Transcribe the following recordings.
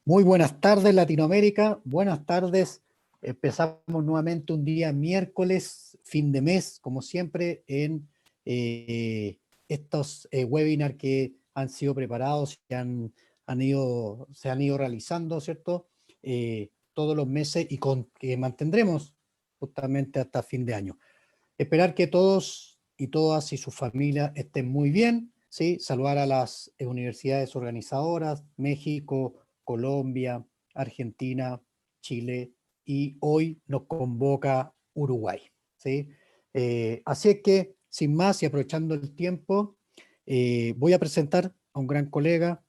Muy buenas tardes, Latinoamérica. Buenas tardes. Empezamos nuevamente un día miércoles, fin de mes, como siempre, en estos webinars que han sido preparados y se han ido realizando, ¿cierto? Todos los meses y que mantendremos justamente hasta fin de año. Esperar que todos y todas y sus familias estén muy bien, ¿sí? Saludar a las universidades organizadoras, México, Colombia, Argentina, Chile, y hoy nos convoca Uruguay, ¿sí? Así es que, sin más y aprovechando el tiempo, voy a presentar a un gran colega,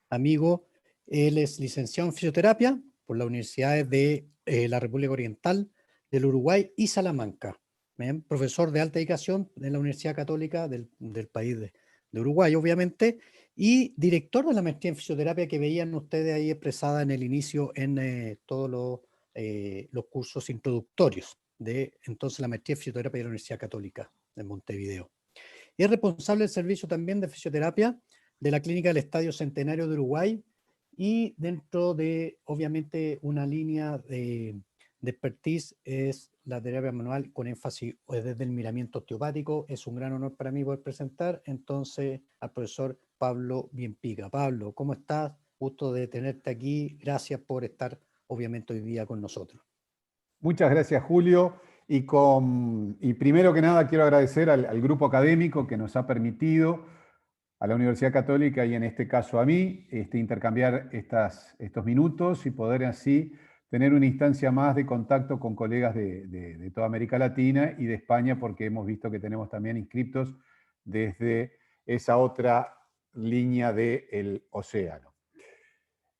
amigo. Él es licenciado en fisioterapia por las universidades de la República Oriental, del Uruguay y Salamanca. Bien, profesor de alta dedicación de la Universidad Católica del país de Uruguay, obviamente, y director de la maestría en fisioterapia que veían ustedes ahí expresada en el inicio en todos los cursos introductorios de entonces la maestría en fisioterapia de la Universidad Católica de Montevideo. Es responsable del servicio también de fisioterapia de la Clínica del Estadio Centenario de Uruguay y dentro de, obviamente, una línea de expertise es la terapia manual con énfasis desde el miramiento osteopático. Es un gran honor para mí poder presentar entonces al profesor Pablo Bienpica. Pablo, ¿cómo estás? Gusto de tenerte aquí. Gracias por estar, obviamente, hoy día con nosotros. Muchas gracias, Julio. Y primero que nada quiero agradecer al grupo académico que nos ha permitido, a la Universidad Católica y en este caso a mí, intercambiar estos minutos y poder así tener una instancia más de contacto con colegas de toda América Latina y de España, porque hemos visto que tenemos también inscriptos desde esa otra línea del océano.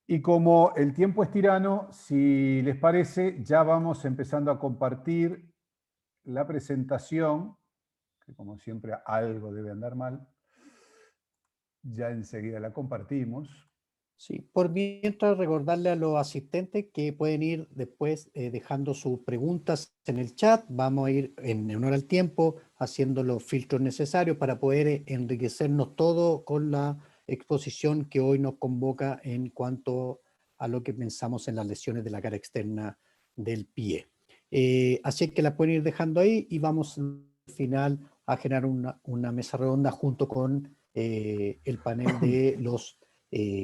Y como el tiempo es tirano, si les parece, ya vamos empezando a compartir la presentación, que como siempre algo debe andar mal. Ya enseguida la compartimos. Sí, por mientras recordarle a los asistentes que pueden ir después dejando sus preguntas en el chat. Vamos a ir en honor al tiempo haciendo los filtros necesarios para poder enriquecernos todo con la exposición que hoy nos convoca en cuanto a lo que pensamos en las lesiones de la cara externa del pie. Así es que las pueden ir dejando ahí y vamos al final a generar una mesa redonda junto con el panel de los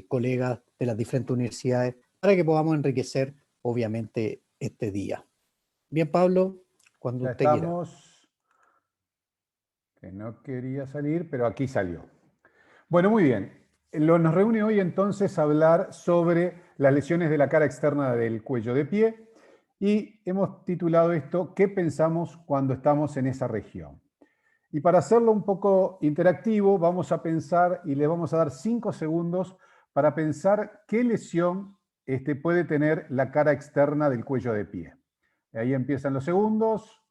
colegas de las diferentes universidades para que podamos enriquecer, obviamente, este día. Bien, Pablo, cuando Ya usted quiera. estamos, que no quería salir, pero aquí salió. Bueno, muy bien. Nos reúne hoy entonces hablar sobre las lesiones de la cara externa del cuello de pie y hemos titulado esto ¿Qué pensamos cuando estamos en esa región? Y para hacerlo un poco interactivo, vamos a pensar y le vamos a dar 5 segundos para pensar qué lesión puede tener la cara externa del cuello de pie. Ahí empiezan los segundos.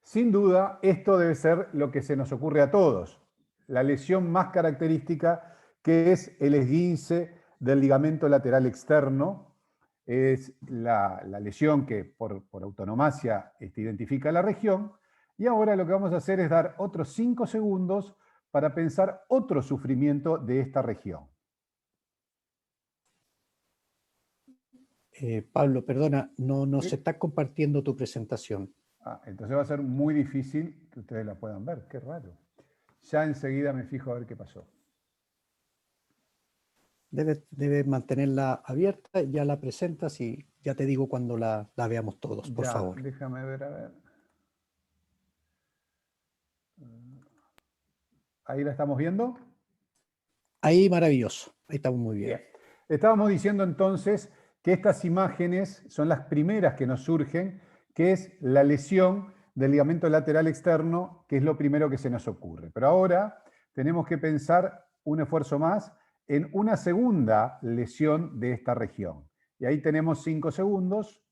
Sin duda, esto debe ser lo que se nos ocurre a todos. La lesión más característica, que es el esguince del ligamento lateral externo, es la lesión que por autonomacia identifica la región. Y ahora lo que vamos a hacer es dar otros 5 segundos para pensar otro sufrimiento de esta región. Pablo, perdona, no se está compartiendo tu presentación. Entonces va a ser muy difícil que ustedes la puedan ver. Qué raro. Ya enseguida me fijo a ver qué pasó. Debe mantenerla abierta, ya la presentas y ya te digo cuando la veamos todos, por favor. Déjame ver, a ver. ¿Ahí la estamos viendo? Ahí maravilloso, ahí estamos muy bien. Bien. Estábamos diciendo entonces que estas imágenes son las primeras que nos surgen, que es la lesión del ligamento lateral externo, que es lo primero que se nos ocurre. Pero ahora tenemos que pensar un esfuerzo más en una segunda lesión de esta región. Y ahí tenemos 5 segundos.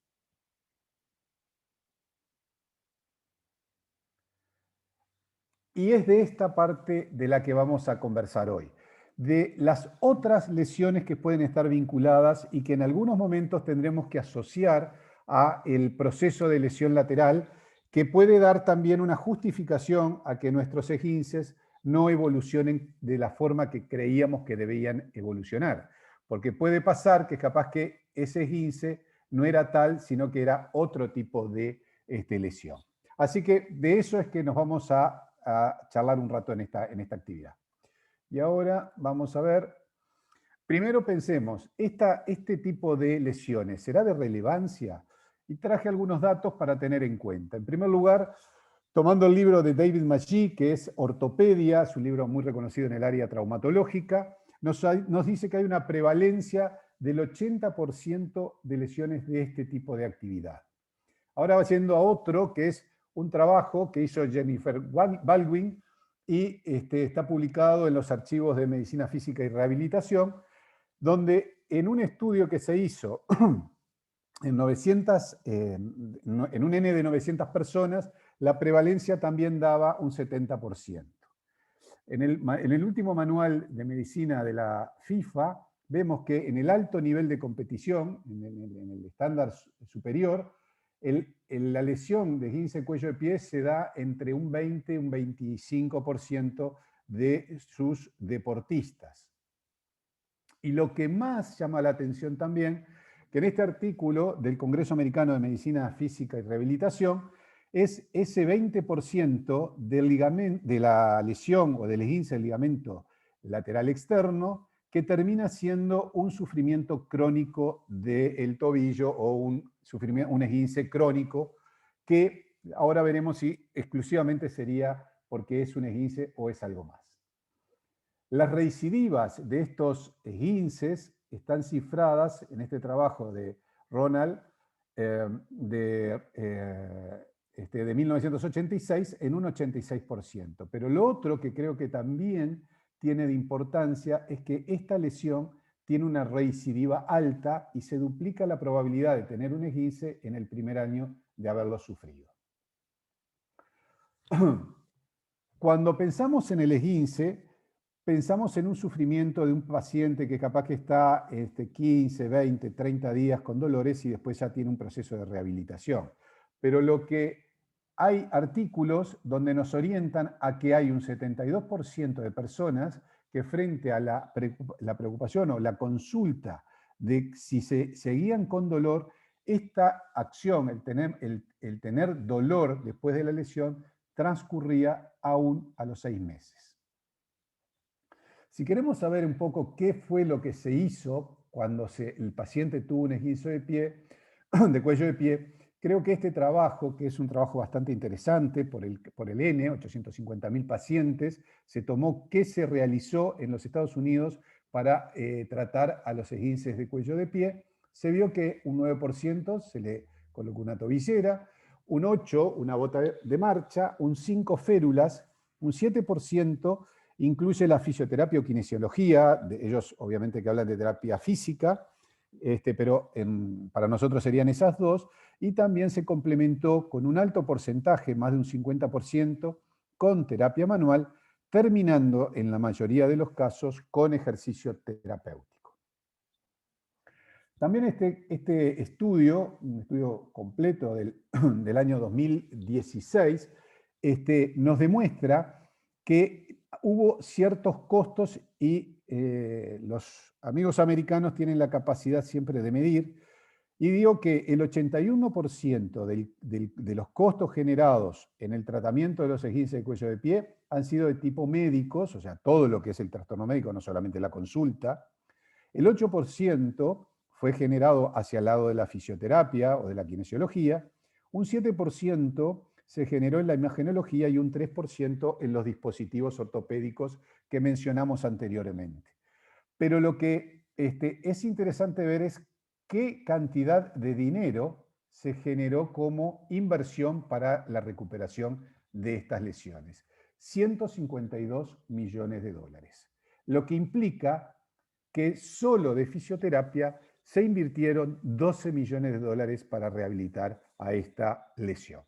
Y es de esta parte de la que vamos a conversar hoy, de las otras lesiones que pueden estar vinculadas y que en algunos momentos tendremos que asociar a el proceso de lesión lateral, que puede dar también una justificación a que nuestros esguinces no evolucionen de la forma que creíamos que debían evolucionar. Porque puede pasar que capaz que ese esguince no era tal, sino que era otro tipo de lesión. Así que de eso es que nos vamos a charlar un rato en esta actividad. Y ahora vamos a ver, primero pensemos, este tipo de lesiones, ¿será de relevancia? Y traje algunos datos para tener en cuenta. En primer lugar, tomando el libro de David McGee, que es Ortopedia, es un libro muy reconocido en el área traumatológica, nos dice que hay una prevalencia del 80% de lesiones de este tipo de actividad. Ahora va yendo a otro, que es un trabajo que hizo Jennifer Baldwin y está publicado en los archivos de Medicina Física y Rehabilitación, donde en un estudio que se hizo en un N de 900 personas, la prevalencia también daba un 70%. En el último manual de medicina de la FIFA, vemos que en el alto nivel de competición, en el estándar superior, la lesión de esguince de cuello de pie se da entre un 20 y un 25% de sus deportistas. Y lo que más llama la atención también, que en este artículo del Congreso Americano de Medicina Física y Rehabilitación, es ese 20% de la lesión o del esguince del ligamento lateral externo que termina siendo un sufrimiento crónico del tobillo o un esguince crónico que ahora veremos si exclusivamente sería porque es un esguince o es algo más. Las recidivas de estos esguinces están cifradas en este trabajo de Ronald de 1986 en un 86%. Pero lo otro que creo que también tiene de importancia es que esta lesión tiene una recidiva alta y se duplica la probabilidad de tener un esguince en el primer año de haberlo sufrido. Cuando pensamos en el esguince, pensamos en un sufrimiento de un paciente que capaz que está 15, 20, 30 días con dolores y después ya tiene un proceso de rehabilitación. Pero lo que hay artículos donde nos orientan a que hay un 72% de personas que frente a la preocupación o la consulta de si se seguían con dolor, esta acción, el tener dolor después de la lesión, transcurría aún a los 6 meses. Si queremos saber un poco qué fue lo que se hizo cuando el paciente tuvo un esguince de pie, de cuello de pie, creo que este trabajo, que es un trabajo bastante interesante por el N, 850.000 pacientes, se tomó qué se realizó en los Estados Unidos para tratar a los esguinces de cuello de pie. Se vio que un 9% se le colocó una tobillera, un 8% una bota de marcha, un 5% férulas, un 7% incluye la fisioterapia o kinesiología, ellos obviamente que hablan de terapia física, pero para nosotros serían esas dos, y también se complementó con un alto porcentaje, más de un 50%, con terapia manual, terminando en la mayoría de los casos con ejercicio terapéutico. También este estudio, un estudio completo del año 2016, nos demuestra que hubo ciertos costos y los amigos americanos tienen la capacidad siempre de medir, y digo que el 81% de los costos generados en el tratamiento de los esguinces de cuello de pie han sido de tipo médicos, o sea, todo lo que es el trastorno médico, no solamente la consulta. El 8% fue generado hacia el lado de la fisioterapia o de la kinesiología, un 7% se generó en la imagenología y un 3% en los dispositivos ortopédicos que mencionamos anteriormente. Pero lo que es interesante ver es qué cantidad de dinero se generó como inversión para la recuperación de estas lesiones. 152 millones de dólares. Lo que implica que solo de fisioterapia se invirtieron 12 millones de dólares para rehabilitar a esta lesión.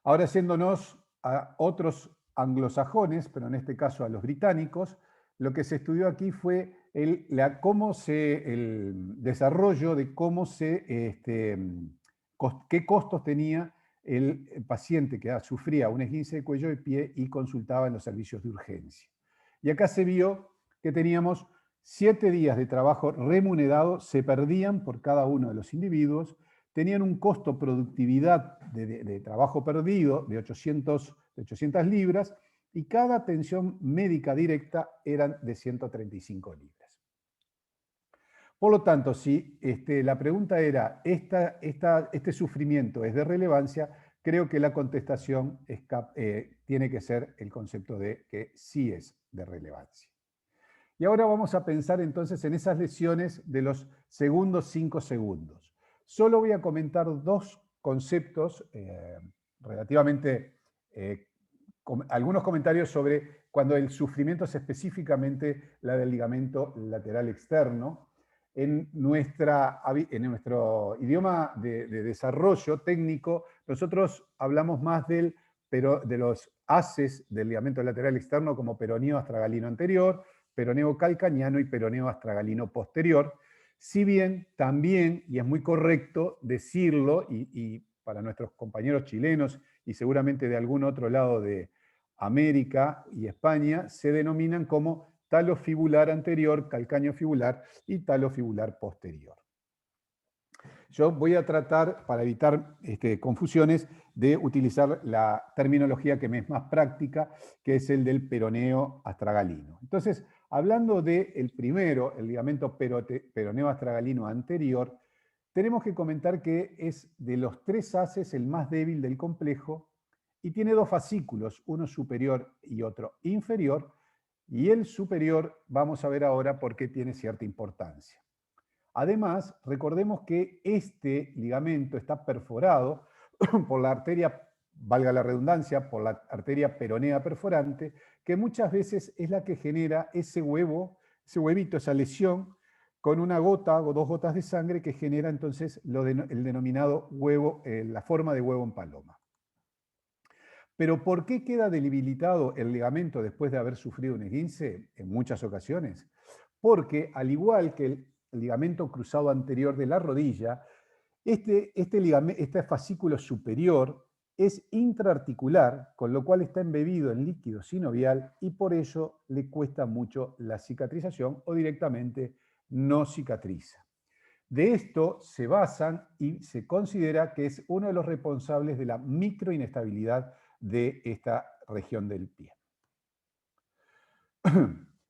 Ahora yéndonos a otros anglosajones, pero en este caso a los británicos, lo que se estudió aquí fue el desarrollo de qué costos tenía el paciente que sufría un esguince de cuello de pie y consultaba en los servicios de urgencia. Y acá se vio que teníamos 7 días de trabajo remunerado, se perdían por cada uno de los individuos, tenían un costo productividad de trabajo perdido de 800 libras y cada atención médica directa eran de 135 libras. Por lo tanto, si la pregunta era, ¿este sufrimiento es de relevancia? Creo que la contestación tiene que ser el concepto de que sí es de relevancia. Y ahora vamos a pensar entonces en esas lesiones de los segundos 5 segundos. Solo voy a comentar 2 conceptos relativamente, algunos comentarios sobre cuando el sufrimiento es específicamente la del ligamento lateral externo. En nuestro idioma de desarrollo técnico, nosotros hablamos más de los haces del ligamento lateral externo como peroneo astragalino anterior, peroneo calcaneano y peroneo astragalino posterior, si bien también, y es muy correcto decirlo, y para nuestros compañeros chilenos y seguramente de algún otro lado de América y España, se denominan como talofibular anterior, calcáneo fibular y talofibular posterior. Yo voy a tratar, para evitar confusiones, de utilizar la terminología que me es más práctica, que es el del peroneo astragalino. Entonces, hablando del primero, el ligamento peroneo astragalino anterior, tenemos que comentar que es de los 3 haces el más débil del complejo y tiene 2 fascículos, uno superior y otro inferior, y el superior vamos a ver ahora por qué tiene cierta importancia. Además, recordemos que este ligamento está perforado por la arteria, valga la redundancia, por la arteria peronea perforante, que muchas veces es la que genera ese huevito, esa lesión, con una gota o 2 gotas de sangre que genera entonces el denominado huevo, la forma de huevo en paloma. Pero ¿por qué queda debilitado el ligamento después de haber sufrido un esguince? En muchas ocasiones. Porque al igual que el ligamento cruzado anterior de la rodilla, este fascículo superior es intraarticular, con lo cual está embebido en líquido sinovial y por ello le cuesta mucho la cicatrización o directamente no cicatriza. De esto se basan y se considera que es uno de los responsables de la microinestabilidad de esta región del pie.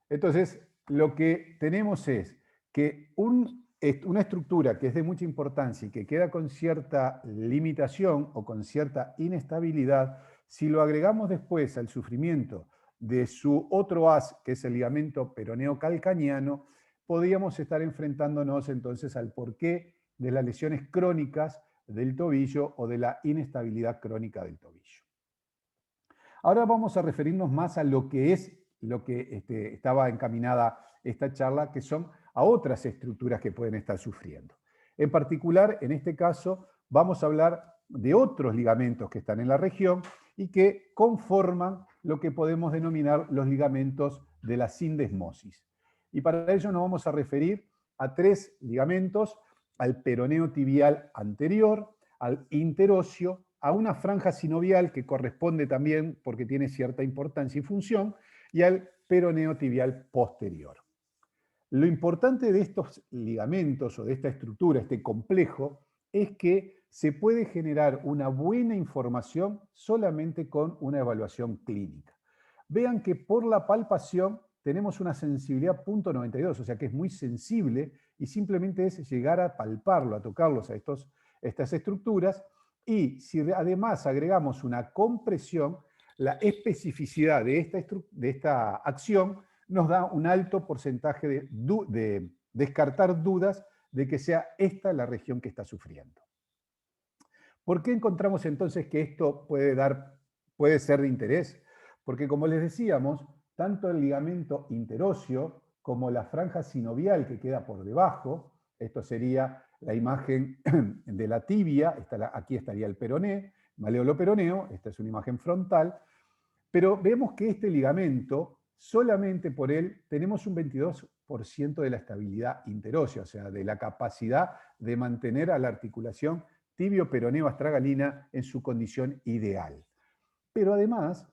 Entonces, lo que tenemos es que una estructura que es de mucha importancia y que queda con cierta limitación o con cierta inestabilidad, si lo agregamos después al sufrimiento de su otro haz, que es el ligamento peroneo calcaneano, podríamos estar enfrentándonos entonces al porqué de las lesiones crónicas del tobillo o de la inestabilidad crónica del tobillo. Ahora vamos a referirnos más a lo que estaba encaminada esta charla, que son a otras estructuras que pueden estar sufriendo. En particular, en este caso, vamos a hablar de otros ligamentos que están en la región y que conforman lo que podemos denominar los ligamentos de la sindesmosis. Y para ello nos vamos a referir a 3 ligamentos: al peroneo tibial anterior, al interóseo, a una franja sinovial que corresponde también porque tiene cierta importancia y función, y al peroneo tibial posterior. Lo importante de estos ligamentos o de esta estructura, este complejo, es que se puede generar una buena información solamente con una evaluación clínica. Vean que por la palpación tenemos una sensibilidad 0.92, o sea que es muy sensible y simplemente es llegar a palparlo, a tocarlos a estas estructuras, y si además agregamos una compresión, la especificidad de esta acción nos da un alto porcentaje de descartar dudas de que sea esta la región que está sufriendo. ¿Por qué encontramos entonces que esto puede ser de interés? Porque, como les decíamos, tanto el ligamento interóseo como la franja sinovial que queda por debajo, esto sería la imagen de la tibia, aquí estaría el peroné, maleolo peroneo, esta es una imagen frontal, pero vemos que este ligamento, solamente por él, tenemos un 22% de la estabilidad interósea, o sea, de la capacidad de mantener a la articulación tibio peroneo astragalina en su condición ideal. Pero además,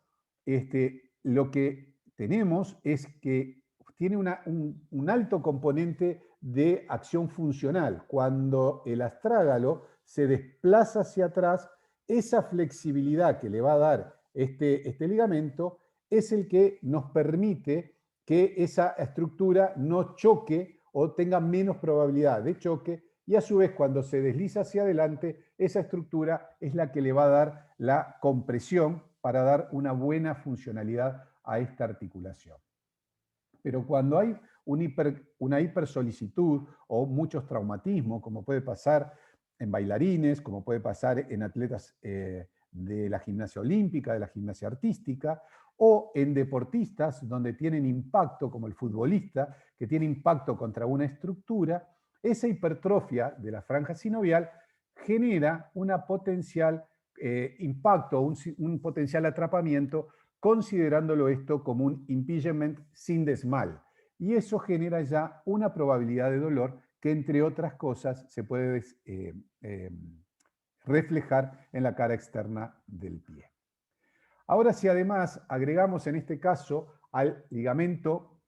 lo que tenemos es que tiene un alto componente de acción funcional. Cuando el astrágalo se desplaza hacia atrás, esa flexibilidad que le va a dar este ligamento es el que nos permite que esa estructura no choque o tenga menos probabilidad de choque, y a su vez cuando se desliza hacia adelante, esa estructura es la que le va a dar la compresión para dar una buena funcionalidad a esta articulación. Pero cuando hay una hipersolicitud o muchos traumatismos, como puede pasar en bailarines, como puede pasar en atletas de la gimnasia olímpica, de la gimnasia artística, o en deportistas donde tienen impacto, como el futbolista, que tiene impacto contra una estructura, esa hipertrofia de la franja sinovial genera una potencial impacto, un potencial atrapamiento, considerándolo esto como un impingement sin desmal. Y eso genera ya una probabilidad de dolor que, entre otras cosas, se puede reflejar en la cara externa del pie. Ahora, si además agregamos en este caso al ligamento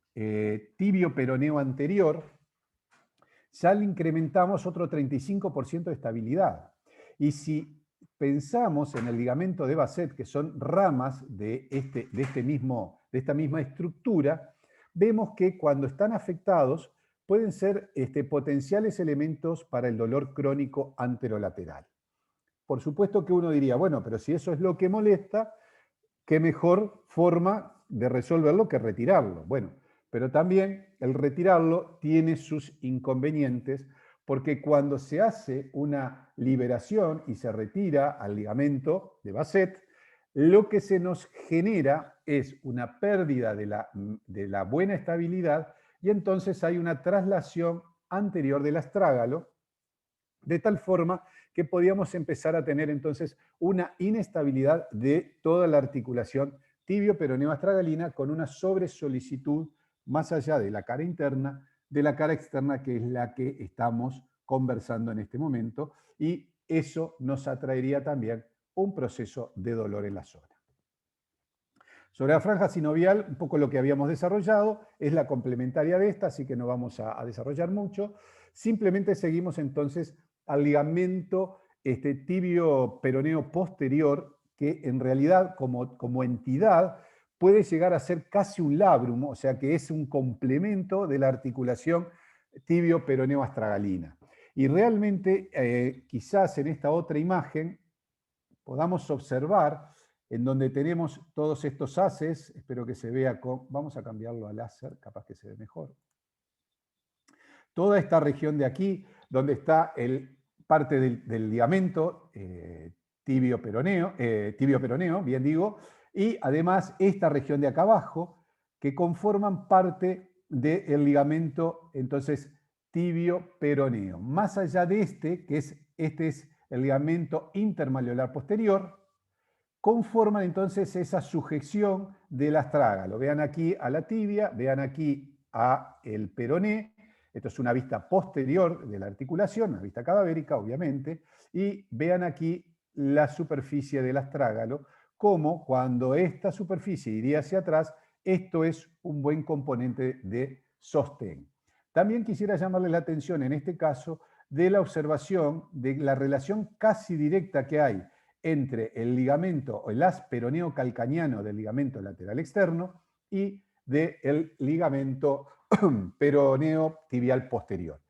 tibio peroneo anterior, ya le incrementamos otro 35% de estabilidad. Y si pensamos en el ligamento de Basset, que son ramas de esta misma estructura, vemos que cuando están afectados pueden ser potenciales elementos para el dolor crónico anterolateral. Por supuesto que uno diría, bueno, pero si eso es lo que molesta, ¿qué mejor forma de resolverlo que retirarlo? Bueno, pero también el retirarlo tiene sus inconvenientes, porque cuando se hace una liberación y se retira al ligamento de Basset, lo que se nos genera es una pérdida de la buena estabilidad, y entonces hay una traslación anterior del astrágalo, de tal forma que podíamos empezar a tener entonces una inestabilidad de toda la articulación tibio-peroneo-astragalina, con una sobresolicitud más allá de la cara interna, de la cara externa, que es la que estamos conversando en este momento, y eso nos atraería también un proceso de dolor en la zona. Sobre la franja sinovial, un poco lo que habíamos desarrollado, es la complementaria de esta, así que no vamos a desarrollar mucho. Simplemente seguimos entonces al ligamento tibio peroneo posterior, que en realidad como entidad puede llegar a ser casi un labrum, o sea que es un complemento de la articulación tibio peroneo astragalina. Y realmente quizás en esta otra imagen podamos observar en donde tenemos todos estos haces, espero que se vea vamos a cambiarlo a láser, capaz que se ve mejor. Toda esta región de aquí, donde está parte del ligamento tibio peroneo, bien digo, y además esta región de acá abajo, que conforman parte del ligamento, entonces, tibio peroneo. Más allá de este es el ligamento intermalleolar posterior, conforman entonces esa sujeción del astrágalo. Vean aquí a la tibia, vean aquí a el peroné. Esto es una vista posterior de la articulación, una vista cadavérica, obviamente, y vean aquí la superficie del astrágalo, como cuando esta superficie iría hacia atrás, esto es un buen componente de sostén. También quisiera llamarle la atención en este caso de la observación de la relación casi directa que hay entre el ligamento o el haz peroneo calcaneano del ligamento lateral externo y del ligamento peroneo tibial posterior.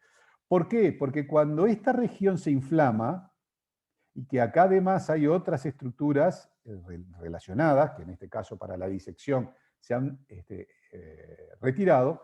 ¿Por qué? Porque cuando esta región se inflama, y que acá además hay otras estructuras relacionadas, que en este caso para la disección se han retirado,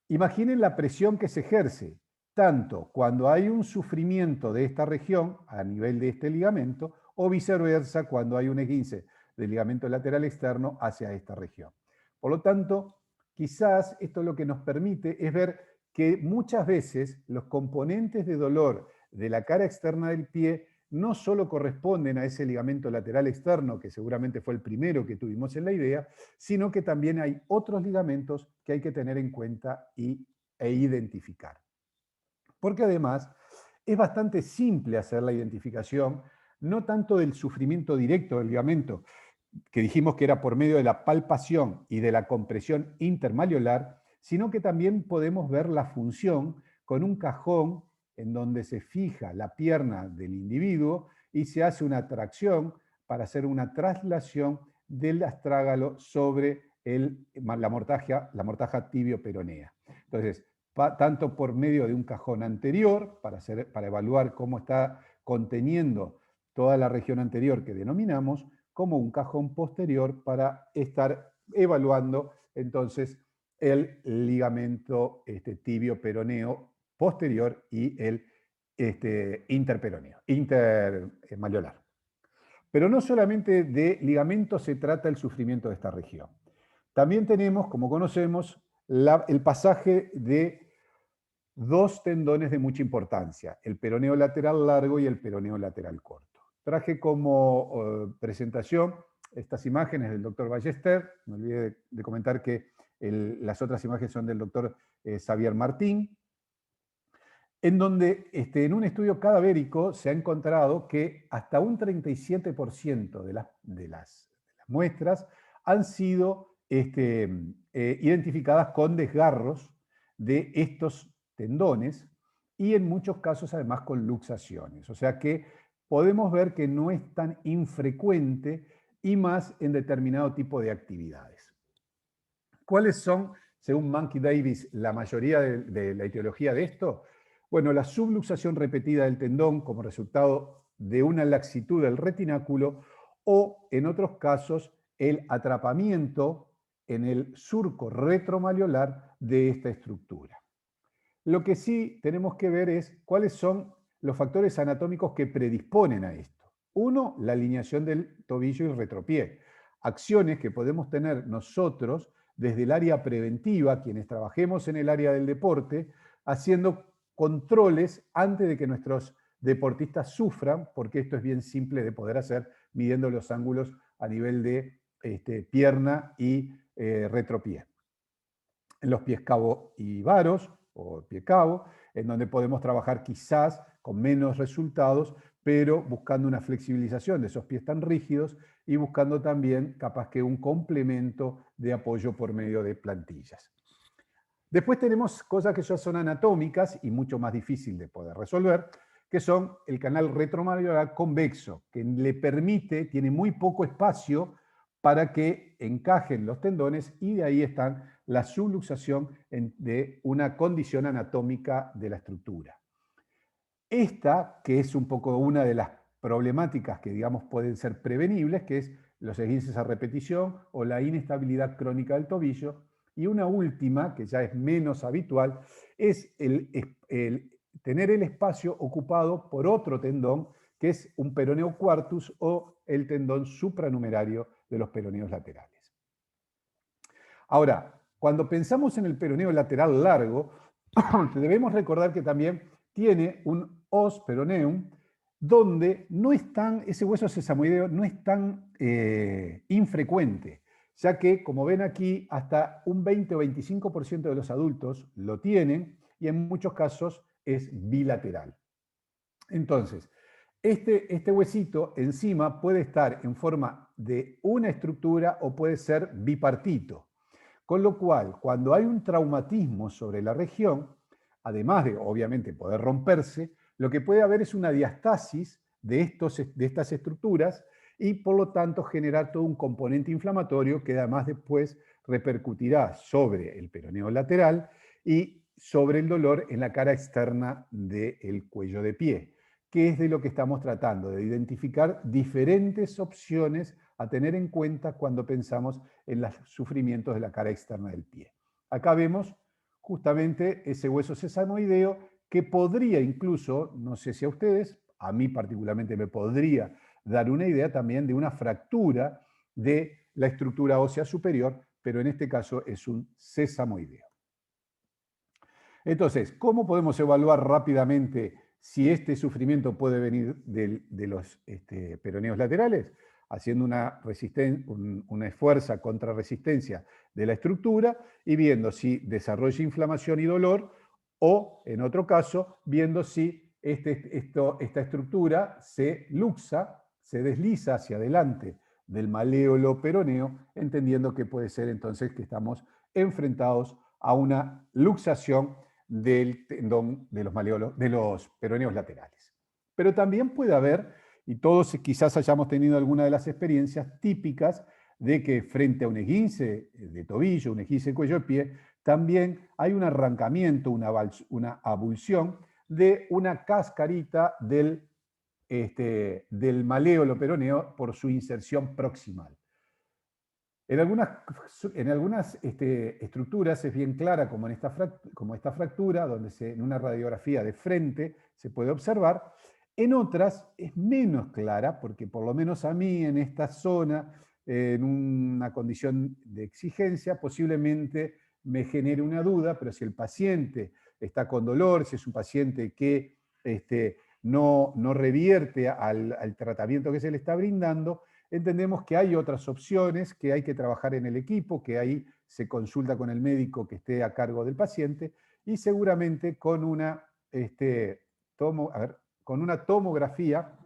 imaginen la presión que se ejerce, tanto cuando hay un sufrimiento de esta región a nivel de este ligamento, o viceversa cuando hay un esguince del ligamento lateral externo hacia esta región. Por lo tanto, quizás esto lo que nos permite es ver que muchas veces los componentes de dolor de la cara externa del pie no solo corresponden a ese ligamento lateral externo, que seguramente fue el primero que tuvimos en la idea, sino que también hay otros ligamentos que hay que tener en cuenta e identificar. Porque además, Es bastante simple hacer la identificación, no tanto del sufrimiento directo del ligamento, que dijimos que era por medio de la palpación y de la compresión intermalleolar, sino que también podemos ver la función con un cajón en donde se fija la pierna del individuo y se hace una tracción para hacer una traslación del astrágalo sobre la mortaja tibio-peronea. Entonces, tanto por medio de un cajón anterior, para evaluar cómo está conteniendo toda la región anterior que denominamos, como un cajón posterior para estar evaluando entonces el ligamento tibio-peroneo posterior y el interperoneo, intermalleolar. Pero no solamente de ligamentos se trata el sufrimiento de esta región. También tenemos, como conocemos, el pasaje de dos tendones de mucha importancia, el peroneo lateral largo y el peroneo lateral corto. Traje como presentación estas imágenes del doctor Ballester. Me olvidé de comentar que las otras imágenes son del doctor Xavier Martín, en donde en un estudio cadavérico se ha encontrado que hasta un 37% de las muestras han sido identificadas con desgarros de estos tendones y en muchos casos además con luxaciones. O sea que podemos ver que no es tan infrecuente y más en determinado tipo de actividades. ¿Cuáles son, según Monkey Davis, la mayoría de la etiología de esto? Bueno, la subluxación repetida del tendón como resultado de una laxitud del retináculo o, en otros casos, el atrapamiento en el surco retromalleolar de esta estructura. Lo que sí tenemos que ver es cuáles son los factores anatómicos que predisponen a esto. Uno, la alineación del tobillo y retropié. Acciones que podemos tener nosotros desde el área preventiva, quienes trabajemos en el área del deporte, haciendo controles antes de que nuestros deportistas sufran, porque esto es bien simple de poder hacer midiendo los ángulos a nivel de pierna y retropié. En los pies cabo y varos, o pie cabo, en donde podemos trabajar quizás con menos resultados, pero buscando una flexibilización de esos pies tan rígidos y buscando también capaz que un complemento de apoyo por medio de plantillas. Después tenemos cosas que ya son anatómicas y mucho más difícil de poder resolver, que son el canal retromalleolar convexo, que le permite, tiene muy poco espacio para que encajen los tendones y de ahí están la subluxación de una condición anatómica de la estructura. Esta, que es un poco una de las problemáticas que digamos pueden ser prevenibles, que es los esguinces a repetición o la inestabilidad crónica del tobillo, y una última, que ya es menos habitual, es el tener el espacio ocupado por otro tendón, que es un peroneo quartus o el tendón supranumerario de los peroneos laterales. Ahora, cuando pensamos en el peroneo lateral largo, debemos recordar que también tiene un os peroneum, donde no es tan, ese hueso sesamoideo no es tan infrecuente, ya que, como ven aquí, hasta un 20 o 25% de los adultos lo tienen y en muchos casos es bilateral. Entonces, este huesito encima puede estar en forma de una estructura o puede ser bipartito. Con lo cual, cuando hay un traumatismo sobre la región, además de, obviamente, poder romperse, lo que puede haber es una diastasis de estas estructuras y, por lo tanto, generar todo un componente inflamatorio que además después repercutirá sobre el peroneo lateral y sobre el dolor en la cara externa del cuello de pie, que es de lo que estamos tratando, de identificar diferentes opciones a tener en cuenta cuando pensamos en los sufrimientos de la cara externa del pie. Acá vemos justamente ese hueso sesamoideo que podría incluso, no sé si a ustedes, a mí particularmente me podría dar una idea también de una fractura de la estructura ósea superior, pero en este caso es un sesamoideo. Entonces, ¿cómo podemos evaluar rápidamente si este sufrimiento puede venir de los peroneos laterales? Haciendo una fuerza contra resistencia de la estructura y viendo si desarrolla inflamación y dolor o, en otro caso, viendo si esta estructura se luxa, se desliza hacia adelante del maléolo peroneo, entendiendo que puede ser entonces que estamos enfrentados a una luxación del tendón de los peroneos laterales. Pero también puede haber, y todos quizás hayamos tenido alguna de las experiencias típicas de que frente a un esguince de tobillo, un esguince de cuello de pie, también hay un arrancamiento, una abulsión de una cascarita del maléolo peroneo por su inserción proximal. En algunas estructuras es bien clara, como esta fractura, donde en una radiografía de frente se puede observar. En otras es menos clara, porque por lo menos a mí en esta zona, en una condición de exigencia, posiblemente me genere una duda, pero si el paciente está con dolor, si es un paciente que no revierte al tratamiento que se le está brindando, entendemos que hay otras opciones, que hay que trabajar en el equipo, que ahí se consulta con el médico que esté a cargo del paciente y seguramente con una tomografía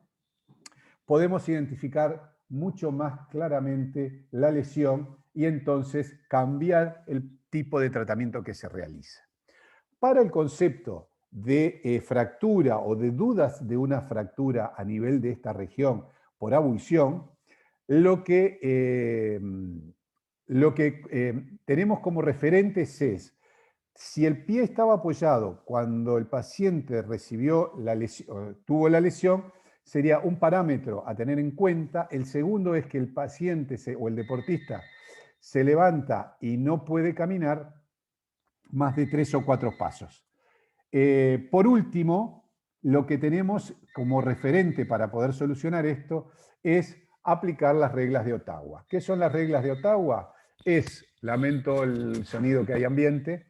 podemos identificar mucho más claramente la lesión y entonces cambiar el tipo de tratamiento que se realiza. Para el concepto de fractura o de dudas de una fractura a nivel de esta región por abulsión, lo que tenemos como referentes es, si el pie estaba apoyado cuando el paciente tuvo la lesión, sería un parámetro a tener en cuenta. El segundo es que el paciente o el deportista se levanta y no puede caminar más de 3 o 4 pasos. Por último, lo que tenemos como referente para poder solucionar esto es aplicar las reglas de Ottawa. ¿Qué son las reglas de Ottawa? Lamento el sonido que hay ambiente,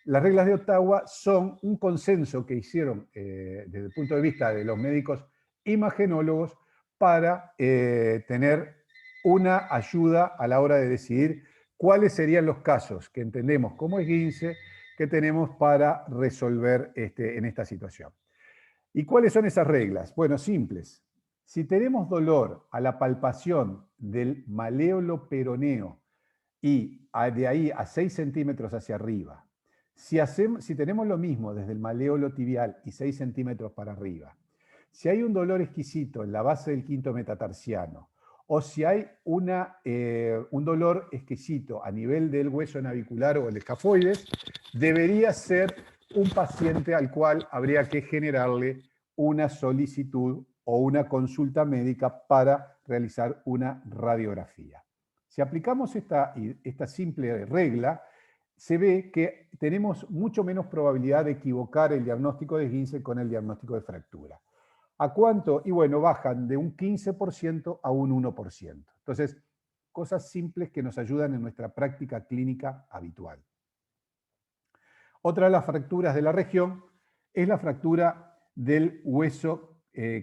las reglas de Ottawa son un consenso que hicieron desde el punto de vista de los médicos imagenólogos para tener una ayuda a la hora de decidir cuáles serían los casos que entendemos como esguince que tenemos para resolver en esta situación. ¿Y cuáles son esas reglas? Bueno, simples. Si tenemos dolor a la palpación del maléolo peroneo y de ahí a 6 centímetros hacia arriba, si tenemos lo mismo desde el maléolo tibial y 6 centímetros para arriba, si hay un dolor exquisito en la base del quinto metatarsiano, o si hay un dolor exquisito a nivel del hueso navicular o el escafoides, debería ser un paciente al cual habría que generarle una solicitud o una consulta médica para realizar una radiografía. Si aplicamos esta simple regla, se ve que tenemos mucho menos probabilidad de equivocar el diagnóstico de esguince con el diagnóstico de fractura. ¿A cuánto? Y bueno, bajan de un 15% a un 1%. Entonces, cosas simples que nos ayudan en nuestra práctica clínica habitual. Otra de las fracturas de la región es la fractura del hueso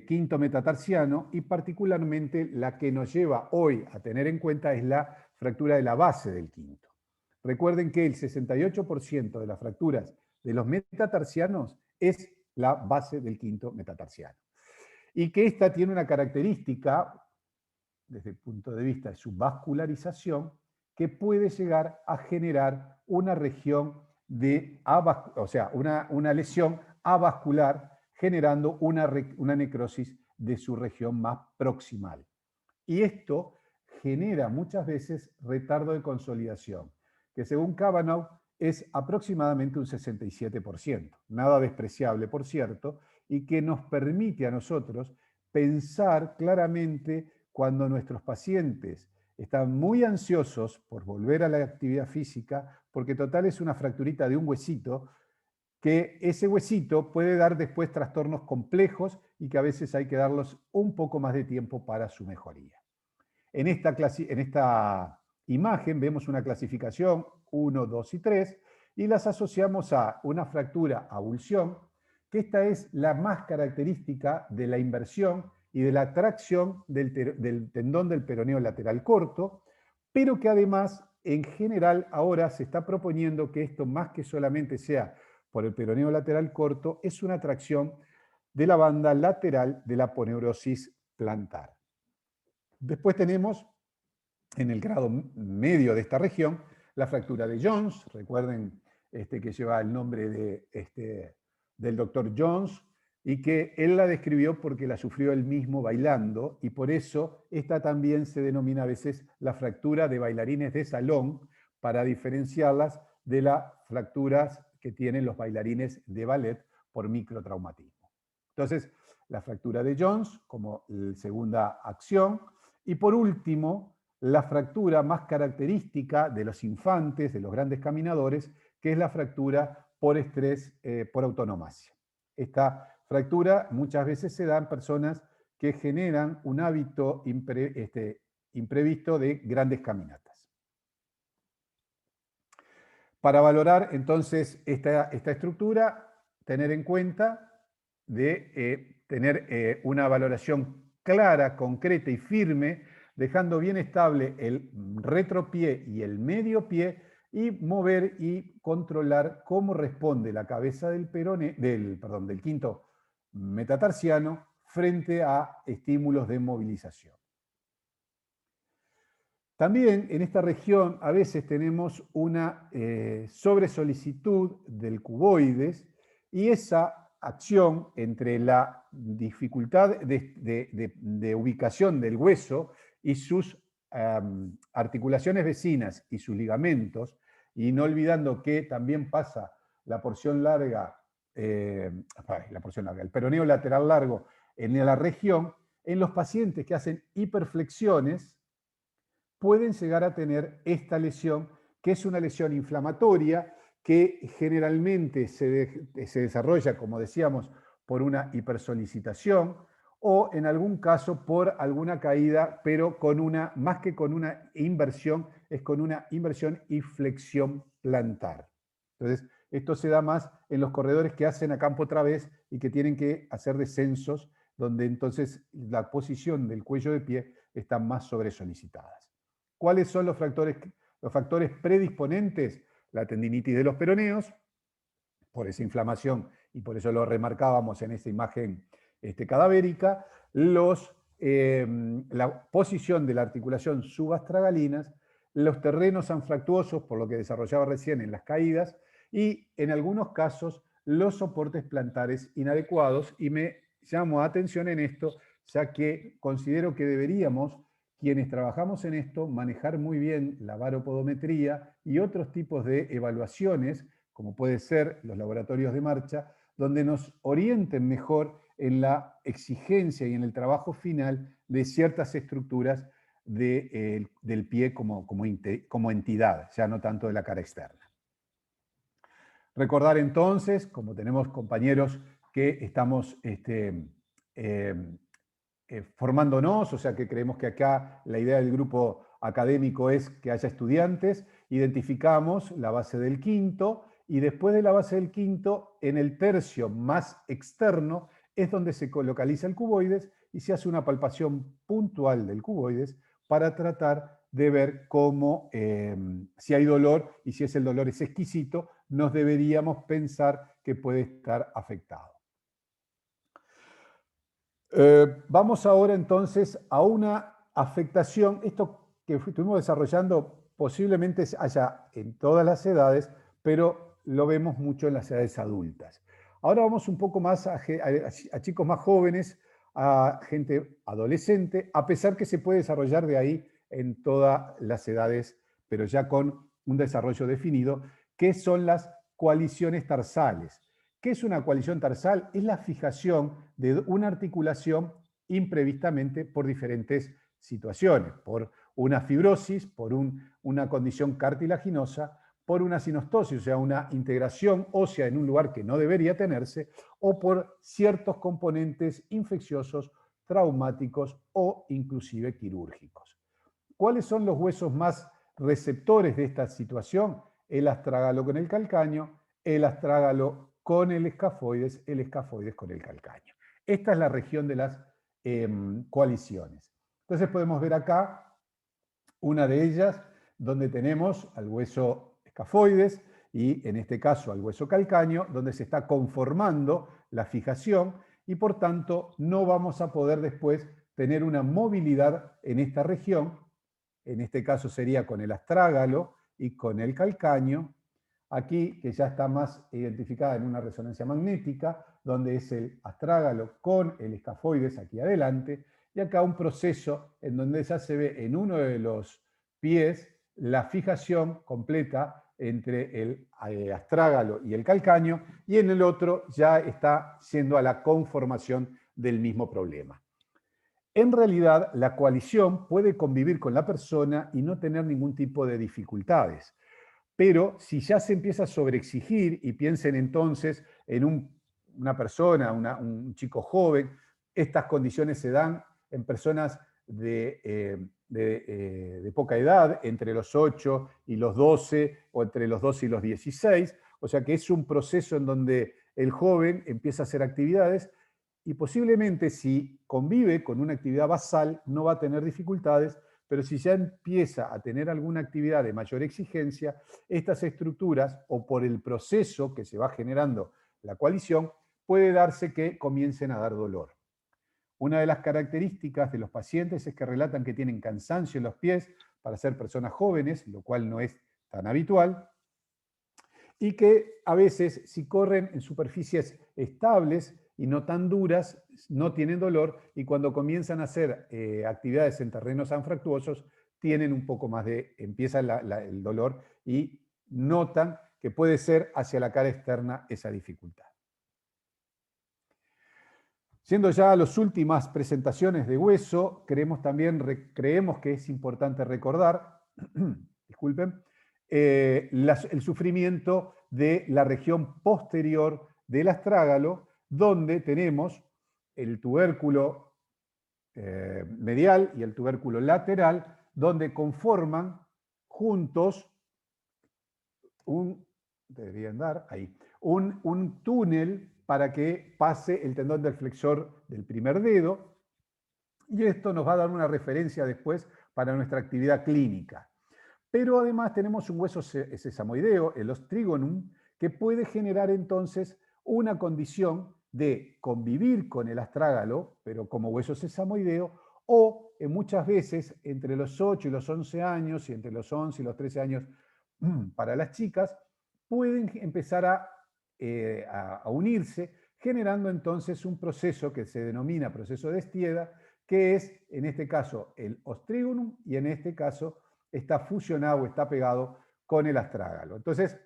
quinto metatarsiano y particularmente la que nos lleva hoy a tener en cuenta es la fractura de la base del quinto. Recuerden que el 68% de las fracturas de los metatarsianos es la base del quinto metatarsiano. Y que esta tiene una característica, desde el punto de vista de su vascularización, que puede llegar a generar una región una lesión avascular, generando una necrosis de su región más proximal. Y esto genera muchas veces retardo de consolidación, que según Cavanaugh es aproximadamente un 67%, nada despreciable, por cierto, y que nos permite a nosotros pensar claramente cuando nuestros pacientes están muy ansiosos por volver a la actividad física, porque total es una fracturita de un huesito, que ese huesito puede dar después trastornos complejos y que a veces hay que darlos un poco más de tiempo para su mejoría. En esta imagen vemos una clasificación 1, 2 y 3 y las asociamos a una fractura avulsión, que esta es la más característica de la inversión y de la tracción del tendón del peroneo lateral corto, pero que además, en general, ahora se está proponiendo que esto más que solamente sea por el peroneo lateral corto es una tracción de la banda lateral de la aponeurosis plantar. Después tenemos, en el grado medio de esta región, la fractura de Jones. Recuerden que lleva el nombre del doctor Jones, y que él la describió porque la sufrió él mismo bailando, y por eso esta también se denomina a veces la fractura de bailarines de salón, para diferenciarlas de las fracturas que tienen los bailarines de ballet por microtraumatismo. Entonces, la fractura de Jones como segunda acción, y por último, la fractura más característica de los infantes, de los grandes caminadores, que es la fractura por estrés por autonomasia. Esta fractura muchas veces se da en personas que generan un hábito imprevisto de grandes caminatas. Para valorar entonces esta estructura, tener en cuenta de tener una valoración clara, concreta y firme, dejando bien estable el retropié y el medio pie, y mover y controlar cómo responde la cabeza del del quinto metatarsiano frente a estímulos de movilización. También en esta región a veces tenemos una sobresolicitud del cuboides, y esa acción entre la dificultad de ubicación del hueso y sus articulaciones vecinas y sus ligamentos, y no olvidando que también pasa la porción larga, el peroneo lateral largo en la región, en los pacientes que hacen hiperflexiones, pueden llegar a tener esta lesión, que es una lesión inflamatoria que generalmente se desarrolla, como decíamos, por una hipersolicitación, o en algún caso por alguna caída, pero más que con una inversión, es con una inversión y flexión plantar. Entonces, esto se da más en los corredores que hacen a campo través y que tienen que hacer descensos, donde entonces la posición del cuello de pie está más sobresolicitadas. ¿Cuáles son los factores predisponentes? La tendinitis de los peroneos, por esa inflamación, y por eso lo remarcábamos en esta imagen cadavérica, la posición de la articulación subastragalinas, los terrenos anfractuosos, por lo que desarrollaba recién en las caídas, y en algunos casos los soportes plantares inadecuados, y me llamo atención en esto, ya que considero que deberíamos, quienes trabajamos en esto, manejar muy bien la baropodometría y otros tipos de evaluaciones, como puede ser los laboratorios de marcha, donde nos orienten mejor en la exigencia y en el trabajo final de ciertas estructuras del pie como entidad, ya no tanto de la cara externa. Recordar entonces, como tenemos compañeros que estamos formándonos, o sea que creemos que acá la idea del grupo académico es que haya estudiantes, identificamos la base del quinto, y después de la base del quinto, en el tercio más externo, es donde se localiza el cuboides, y se hace una palpación puntual del cuboides para tratar de ver cómo, si hay dolor, y si el dolor es exquisito, nos deberíamos pensar que puede estar afectado. Vamos ahora entonces a una afectación, esto que estuvimos desarrollando posiblemente haya en todas las edades, pero lo vemos mucho en las edades adultas. Ahora vamos un poco más a chicos más jóvenes, a gente adolescente, a pesar que se puede desarrollar de ahí en todas las edades, pero ya con un desarrollo definido, que son las coaliciones tarsales. ¿Qué es una coalición tarsal? Es la fijación de una articulación imprevistamente por diferentes situaciones, por una fibrosis, por una condición cartilaginosa, por una sinostosis, o sea, una integración ósea en un lugar que no debería tenerse, o por ciertos componentes infecciosos, traumáticos o inclusive quirúrgicos. ¿Cuáles son los huesos más receptores de esta situación? El astrágalo con el calcáneo, el astrágalo con el escafoides con el calcáneo. Esta es la región de las coaliciones. Entonces podemos ver acá una de ellas, donde tenemos al hueso escafoides, y en este caso al hueso calcáneo, donde se está conformando la fijación y por tanto no vamos a poder después tener una movilidad en esta región. En este caso sería con el astrágalo y con el calcáneo. Aquí, que ya está más identificada en una resonancia magnética, donde es el astrágalo con el escafoides aquí adelante, y acá un proceso en donde ya se ve en uno de los pies la fijación completa entre el astrágalo y el calcáneo, y en el otro ya está siendo a la conformación del mismo problema. En realidad, la coalición puede convivir con la persona y no tener ningún tipo de dificultades. Pero si ya se empieza a sobreexigir, y piensen entonces en una persona, un chico joven, estas condiciones se dan en personas de poca edad, entre los 8 y los 12, o entre los 12 y los 16, o sea que es un proceso en donde el joven empieza a hacer actividades y posiblemente si convive con una actividad basal no va a tener dificultades, pero si ya empieza a tener alguna actividad de mayor exigencia, estas estructuras, o por el proceso que se va generando la coalición, puede darse que comiencen a dar dolor. Una de las características de los pacientes es que relatan que tienen cansancio en los pies para ser personas jóvenes, lo cual no es tan habitual, y que a veces si corren en superficies estables y no tan duras, no tienen dolor, y cuando comienzan a hacer actividades en terrenos anfractuosos, tienen un poco más empieza el dolor y notan que puede ser hacia la cara externa esa dificultad. Siendo ya las últimas presentaciones de hueso, creemos que es importante recordar, disculpen, el sufrimiento de la región posterior del astrágalo, donde tenemos el tubérculo medial y el tubérculo lateral, donde conforman juntos un túnel para que pase el tendón del flexor del primer dedo, y esto nos va a dar una referencia después para nuestra actividad clínica. Pero además tenemos un hueso sesamoideo, el ostrigonum, que puede generar entonces una condición de convivir con el astrágalo, pero como hueso sesamoideo, o muchas veces entre los 8 y los 11 años, y entre los 11 y los 13 años para las chicas, pueden empezar a unirse, generando entonces un proceso que se denomina proceso de Stieda, que es en este caso el ostrigonum, y en este caso está fusionado o está pegado con el astrágalo. Entonces,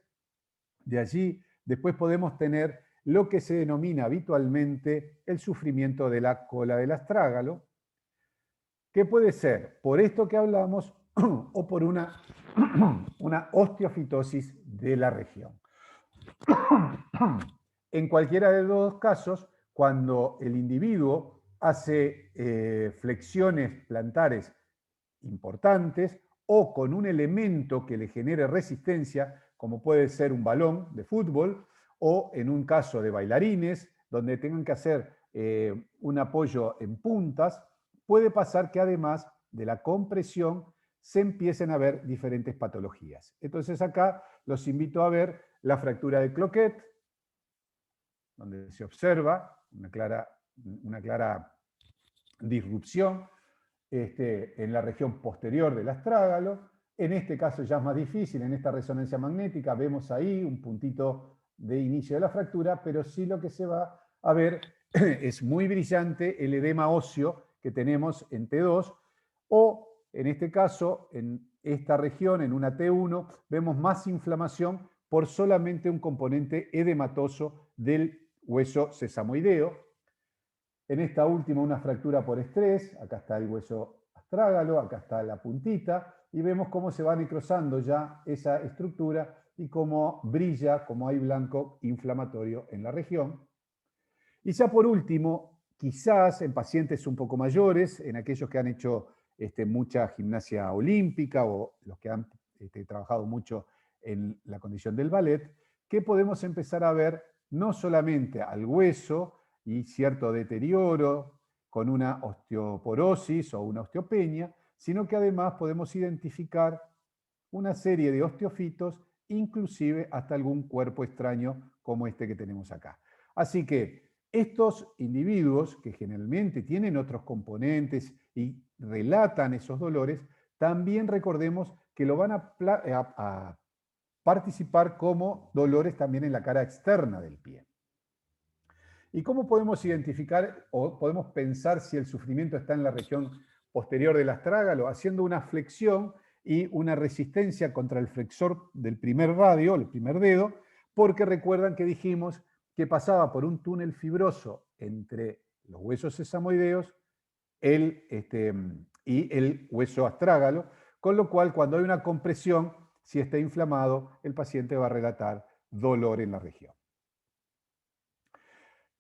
de allí después podemos tener lo que se denomina habitualmente el sufrimiento de la cola del astrágalo, que puede ser por esto que hablamos o por una osteofitosis de la región. En cualquiera de los dos casos, cuando el individuo hace flexiones plantares importantes o con un elemento que le genere resistencia, como puede ser un balón de fútbol, o en un caso de bailarines, donde tengan que hacer un apoyo en puntas, puede pasar que además de la compresión se empiecen a ver diferentes patologías. Entonces acá los invito a ver la fractura de Cloquet, donde se observa una clara disrupción en la región posterior del astrágalo. En este caso ya es más difícil, en esta resonancia magnética vemos ahí un puntito de inicio de la fractura, pero sí lo que se va a ver es muy brillante el edema óseo que tenemos en T2, o en este caso, en esta región, en una T1, vemos más inflamación por solamente un componente edematoso del hueso sesamoideo. En esta última, una fractura por estrés, acá está el hueso astrágalo, acá está la puntita, y vemos cómo se va necrosando ya esa estructura y cómo brilla, como hay blanco inflamatorio en la región. Y ya por último, quizás en pacientes un poco mayores, en aquellos que han hecho mucha gimnasia olímpica o los que han trabajado mucho en la condición del ballet, que podemos empezar a ver no solamente al hueso y cierto deterioro con una osteoporosis o una osteopenia, sino que además podemos identificar una serie de osteofitos inclusive hasta algún cuerpo extraño como este que tenemos acá. Así que estos individuos, que generalmente tienen otros componentes y relatan esos dolores, también recordemos que lo van a participar como dolores también en la cara externa del pie. ¿Y cómo podemos identificar o podemos pensar si el sufrimiento está en la región posterior del astrágalo? Haciendo una flexión y una resistencia contra el flexor del primer radio, el primer dedo, porque recuerdan que dijimos que pasaba por un túnel fibroso entre los huesos sesamoideos y el hueso astrágalo, con lo cual cuando hay una compresión, si está inflamado, el paciente va a relatar dolor en la región.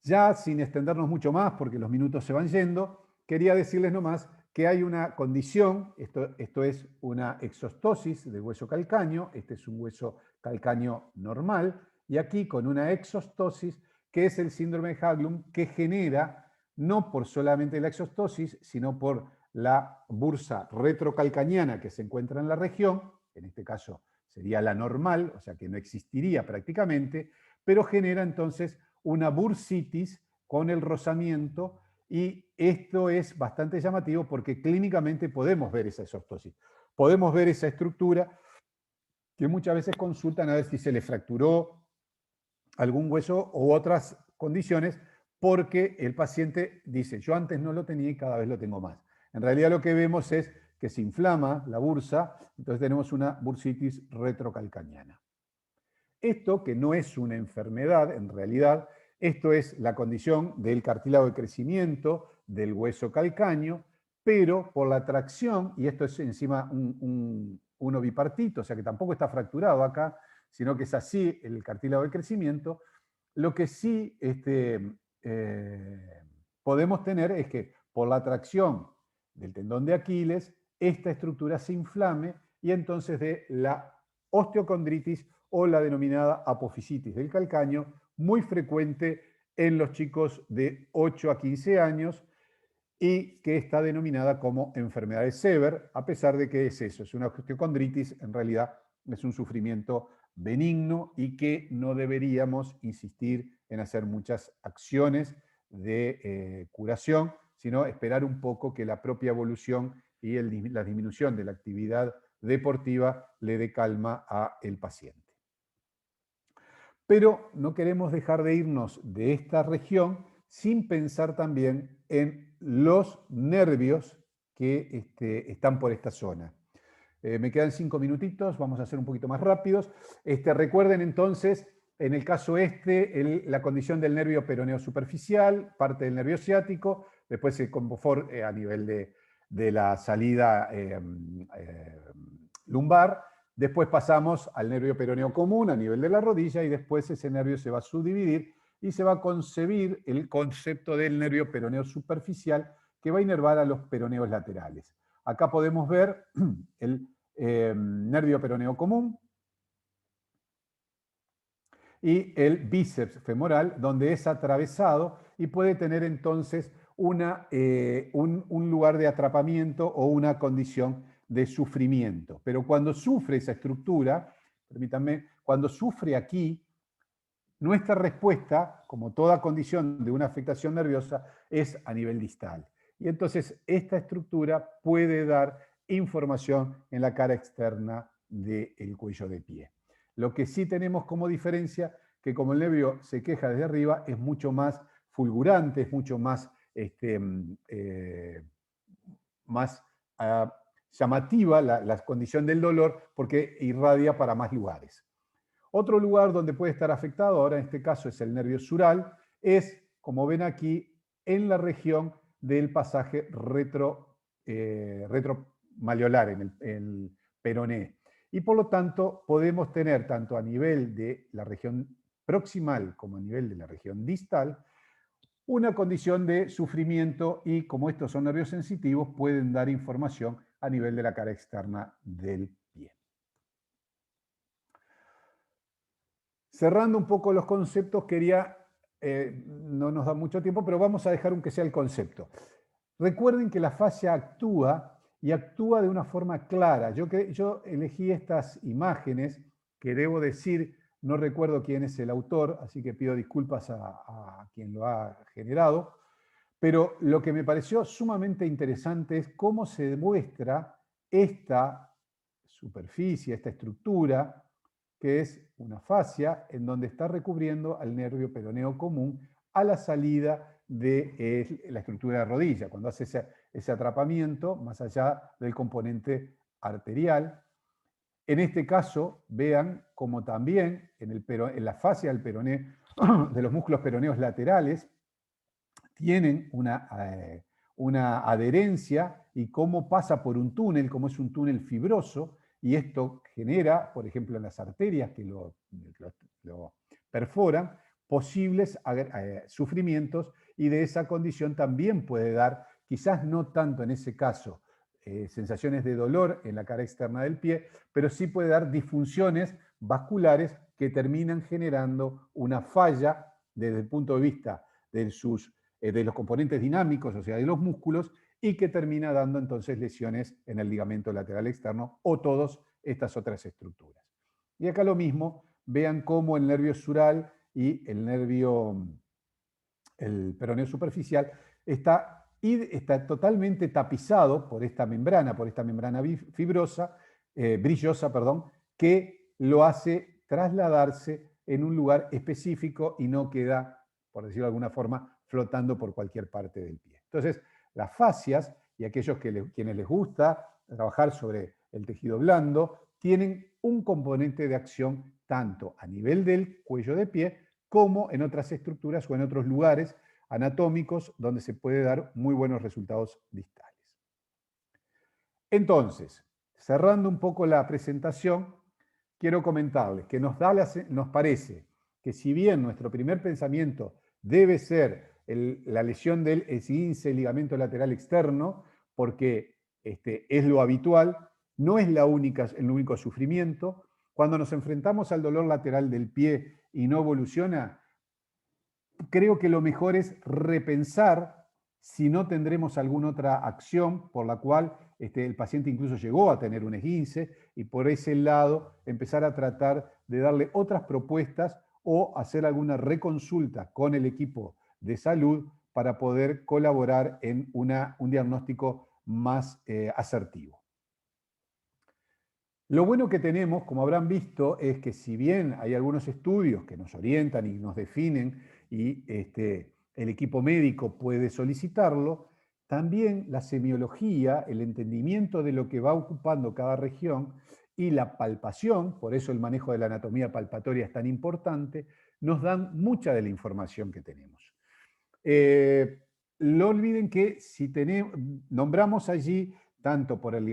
Ya sin extendernos mucho más, porque los minutos se van yendo, quería decirles nomás que hay una condición, esto es una exostosis del hueso calcáneo, este es un hueso calcáneo normal, y aquí con una exostosis, que es el síndrome de Haglund, que genera, no por solamente la exostosis, sino por la bursa retrocalcaniana que se encuentra en la región, en este caso sería la normal, o sea que no existiría prácticamente, pero genera entonces una bursitis con el rozamiento, y esto es bastante llamativo porque clínicamente podemos ver esa exostosis. Podemos ver esa estructura que muchas veces consultan a ver si se le fracturó algún hueso u otras condiciones, porque el paciente dice, yo antes no lo tenía y cada vez lo tengo más. En realidad lo que vemos es que se inflama la bursa, entonces tenemos una bursitis retrocalcaniana. Esto, que no es una enfermedad, en realidad, esto es la condición del cartílago de crecimiento del hueso calcáneo, pero por la tracción, y esto es encima un bipartito, o sea que tampoco está fracturado acá, sino que es así el cartílago de crecimiento, lo que sí podemos tener es que por la tracción del tendón de Aquiles, esta estructura se inflame y entonces de la osteocondritis o la denominada apofisitis del calcáneo, muy frecuente en los chicos de 8 a 15 años y que está denominada como enfermedad de Sever, a pesar de que es eso, es una osteocondritis, en realidad es un sufrimiento benigno y que no deberíamos insistir en hacer muchas acciones de curación, sino esperar un poco que la propia evolución y la disminución de la actividad deportiva le dé calma al paciente. Pero no queremos dejar de irnos de esta región sin pensar también en los nervios que están por esta zona. Me quedan 5 minutitos, vamos a ser un poquito más rápidos. Recuerden entonces, en el caso la condición del nervio peroneo superficial, parte del nervio ciático, después el confort a nivel de la salida lumbar. Después pasamos al nervio peroneo común a nivel de la rodilla y después ese nervio se va a subdividir y se va a concebir el concepto del nervio peroneo superficial que va a inervar a los peroneos laterales. Acá podemos ver el nervio peroneo común y el bíceps femoral, donde es atravesado y puede tener entonces un lugar de atrapamiento o una condición de sufrimiento. Pero cuando sufre esa estructura, permítanme, cuando sufre aquí, nuestra respuesta, como toda condición de una afectación nerviosa, es a nivel distal. Y entonces esta estructura puede dar información en la cara externa del cuello de pie. Lo que sí tenemos como diferencia, que como el nervio se queja desde arriba, es mucho más fulgurante, es mucho más, llamativa la condición del dolor porque irradia para más lugares. Otro lugar donde puede estar afectado, ahora en este caso es el nervio sural, es, como ven aquí, en la región del pasaje retromalleolar, en el peroné. Y por lo tanto podemos tener tanto a nivel de la región proximal como a nivel de la región distal una condición de sufrimiento y como estos son nervios sensitivos pueden dar información a nivel de la cara externa del pie. Cerrando un poco los conceptos, no nos da mucho tiempo, pero vamos a dejar aunque sea el concepto. Recuerden que la fascia actúa y actúa de una forma clara. Yo elegí estas imágenes que debo decir, no recuerdo quién es el autor, así que pido disculpas a quien lo ha generado, pero lo que me pareció sumamente interesante es cómo se demuestra esta superficie, esta estructura, que es una fascia en donde está recubriendo al nervio peroneo común a la salida de la estructura de rodilla, cuando hace ese atrapamiento más allá del componente arterial. En este caso, vean como también en la fascia del peroné, de los músculos peroneos laterales, tienen una adherencia y cómo pasa por un túnel, como es un túnel fibroso, y esto genera, por ejemplo, en las arterias que lo perforan, posibles sufrimientos, y de esa condición también puede dar, quizás no tanto en ese caso, sensaciones de dolor en la cara externa del pie, pero sí puede dar disfunciones vasculares que terminan generando una falla desde el punto de vista de los componentes dinámicos, o sea, de los músculos, y que termina dando entonces lesiones en el ligamento lateral externo o todas estas otras estructuras. Y acá lo mismo, vean cómo el nervio sural y el peroneo superficial está totalmente tapizado por esta membrana fibrosa, brillosa, perdón, que lo hace trasladarse en un lugar específico y no queda, por decirlo de alguna forma, flotando por cualquier parte del pie. Entonces, las fascias y aquellos quienes les gusta trabajar sobre el tejido blando, tienen un componente de acción tanto a nivel del cuello de pie como en otras estructuras o en otros lugares anatómicos donde se puede dar muy buenos resultados distales. Entonces, cerrando un poco la presentación, quiero comentarles que nos parece que si bien nuestro primer pensamiento debe ser la lesión del esguince ligamento lateral externo, porque es lo habitual, no es el único sufrimiento. Cuando nos enfrentamos al dolor lateral del pie y no evoluciona, creo que lo mejor es repensar si no tendremos alguna otra acción por la cual el paciente incluso llegó a tener un esguince, y por ese lado empezar a tratar de darle otras propuestas o hacer alguna reconsulta con el equipo de salud para poder colaborar en un diagnóstico más asertivo. Lo bueno que tenemos, como habrán visto, es que si bien hay algunos estudios que nos orientan y nos definen y el equipo médico puede solicitarlo, también la semiología, el entendimiento de lo que va ocupando cada región y la palpación, por eso el manejo de la anatomía palpatoria es tan importante, nos dan mucha de la información que tenemos. No olviden que si nombramos allí tanto por el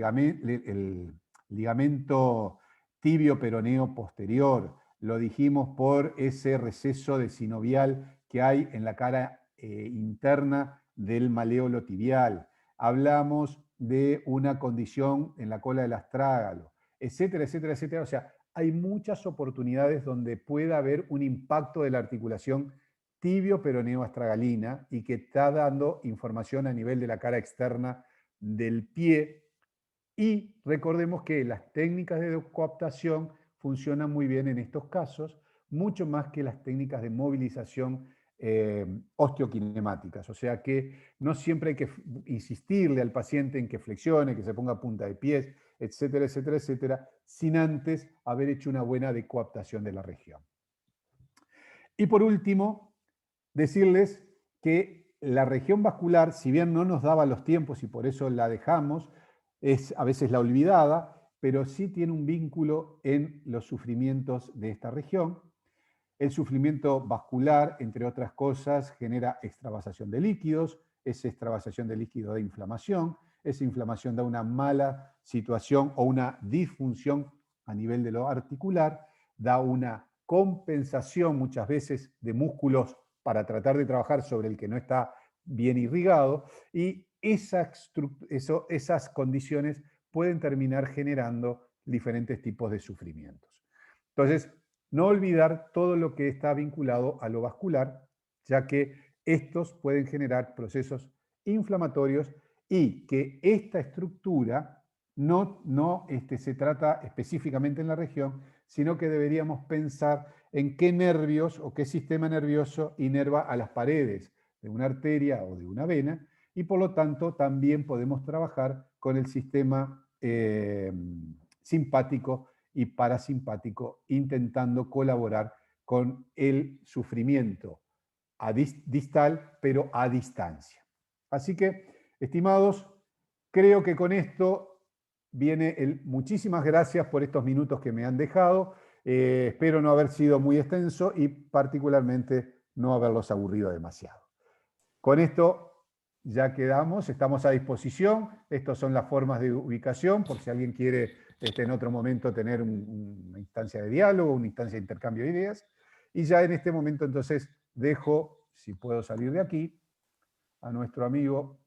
ligamento tibio peroneo posterior, lo dijimos por ese receso de sinovial que hay en la cara interna del maléolo tibial, hablamos de una condición en la cola del astrágalo, etcétera, etcétera, etcétera. O sea, hay muchas oportunidades donde puede haber un impacto de la articulación tibio peroneo astragalina y que está dando información a nivel de la cara externa del pie. Y recordemos que las técnicas de coaptación funcionan muy bien en estos casos, mucho más que las técnicas de movilización osteokinemáticas. O sea que no siempre hay que insistirle al paciente en que flexione, que se ponga a punta de pies, etcétera, etcétera, etcétera, sin antes haber hecho una buena decoaptación de la región. Y por último, decirles que la región vascular, si bien no nos daba los tiempos y por eso la dejamos, es a veces la olvidada, pero sí tiene un vínculo en los sufrimientos de esta región. El sufrimiento vascular, entre otras cosas, genera extravasación de líquidos, esa extravasación de líquido da inflamación, esa inflamación da una mala situación o una disfunción a nivel de lo articular, da una compensación muchas veces de músculos para tratar de trabajar sobre el que no está bien irrigado, y esas condiciones pueden terminar generando diferentes tipos de sufrimientos. Entonces, no olvidar todo lo que está vinculado a lo vascular, ya que estos pueden generar procesos inflamatorios y que esta estructura no se trata específicamente en la región, sino que deberíamos pensar en qué nervios o qué sistema nervioso inerva a las paredes de una arteria o de una vena, y por lo tanto también podemos trabajar con el sistema simpático y parasimpático, intentando colaborar con el sufrimiento distal, pero a distancia. Así que, estimados, creo que con esto viene muchísimas gracias por estos minutos que me han dejado. Espero no haber sido muy extenso y particularmente no haberlos aburrido demasiado. Con esto ya quedamos, estamos a disposición. Estas son las formas de ubicación, por si alguien quiere en otro momento tener una instancia de diálogo, una instancia de intercambio de ideas. Y ya en este momento entonces dejo, si puedo salir de aquí, a nuestro amigo.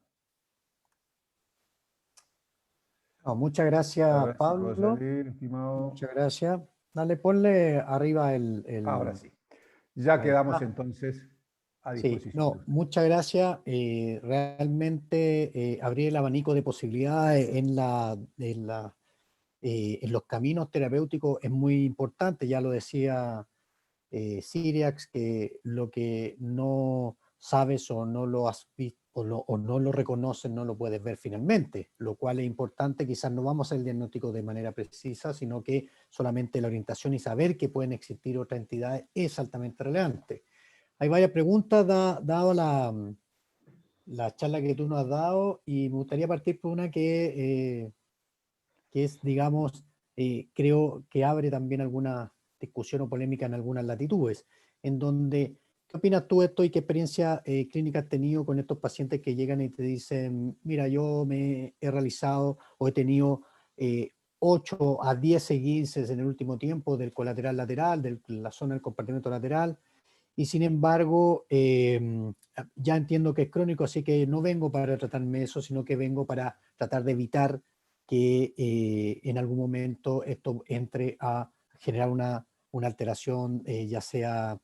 Muchas gracias, A ver si puedo Pablo. salir, estimado. Muchas gracias. Dale, ponle arriba Ahora sí. Ya ahí quedamos está. entonces a Sí, disposición de no, ustedes. muchas gracias. Realmente abrir el abanico de posibilidades en los caminos terapéuticos es muy importante. Ya lo decía Siriax, que lo que no sabes o no lo has visto o no lo reconoces, no lo puedes ver finalmente, lo cual es importante. Quizás no vamos al diagnóstico de manera precisa, sino que solamente la orientación y saber que pueden existir otras entidades es altamente relevante. Hay varias preguntas dado la charla que tú nos has dado, y me gustaría partir por una que es, digamos, creo que abre también alguna discusión o polémica en algunas latitudes, en donde, ¿qué opinas tú de esto y qué experiencia clínica has tenido con estos pacientes que llegan y te dicen, mira, yo me he realizado o he tenido 8 a 10 esguinces en el último tiempo del colateral lateral, de la zona del compartimento lateral, y sin embargo, ya entiendo que es crónico, así que no vengo para tratarme eso, sino que vengo para tratar de evitar que en algún momento esto entre a generar una alteración, ya sea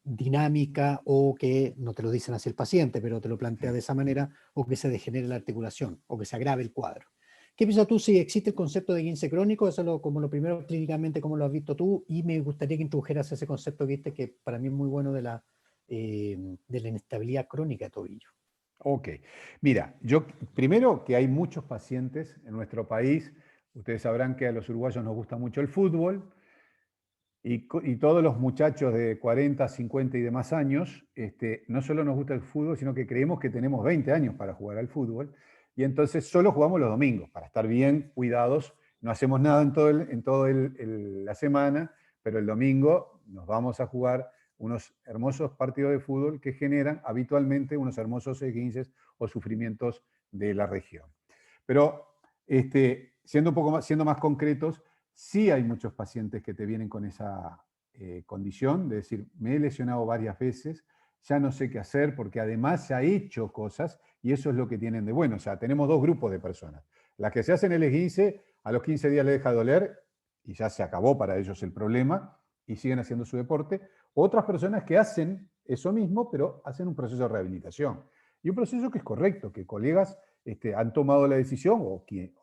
dinámica, o que no te lo dicen así el paciente, pero te lo plantea de esa manera, o que se degenere la articulación, o que se agrave el cuadro. ¿Qué piensas tú si existe el concepto de esguince crónico? Eso es como lo primero clínicamente, ¿cómo lo has visto tú? Y me gustaría que introdujeras ese concepto, viste, que para mí es muy bueno de la inestabilidad crónica de tobillo. Ok. Mira, yo primero que hay muchos pacientes en nuestro país. Ustedes sabrán que a los uruguayos nos gusta mucho el fútbol. Y todos los muchachos de 40, 50 y demás años, no solo nos gusta el fútbol, sino que creemos que tenemos 20 años para jugar al fútbol. Y entonces solo jugamos los domingos, para estar bien cuidados. No hacemos nada en toda la semana, pero el domingo nos vamos a jugar unos hermosos partidos de fútbol que generan habitualmente unos hermosos esguinces o sufrimientos de la región. Pero siendo más concretos, sí hay muchos pacientes que te vienen con esa condición de decir, me he lesionado varias veces, ya no sé qué hacer porque además se ha hecho cosas y eso es lo que tienen de bueno. O sea, tenemos dos grupos de personas. Las que se hacen el esguince, a los 15 días le deja de doler y ya se acabó para ellos el problema y siguen haciendo su deporte. Otras personas que hacen eso mismo, pero hacen un proceso de rehabilitación. Y un proceso que es correcto, que colegas han tomado la decisión, o quienes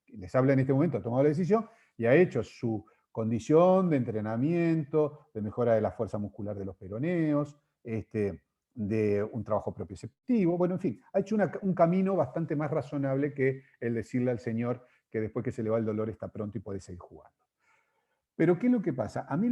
les habla en este momento han tomado la decisión, y ha hecho su condición de entrenamiento, de mejora de la fuerza muscular de los peroneos, de un trabajo propioceptivo, bueno, en fin, ha hecho un camino bastante más razonable que el decirle al señor que después que se le va el dolor está pronto y puede seguir jugando. Pero ¿qué es lo que pasa? A mí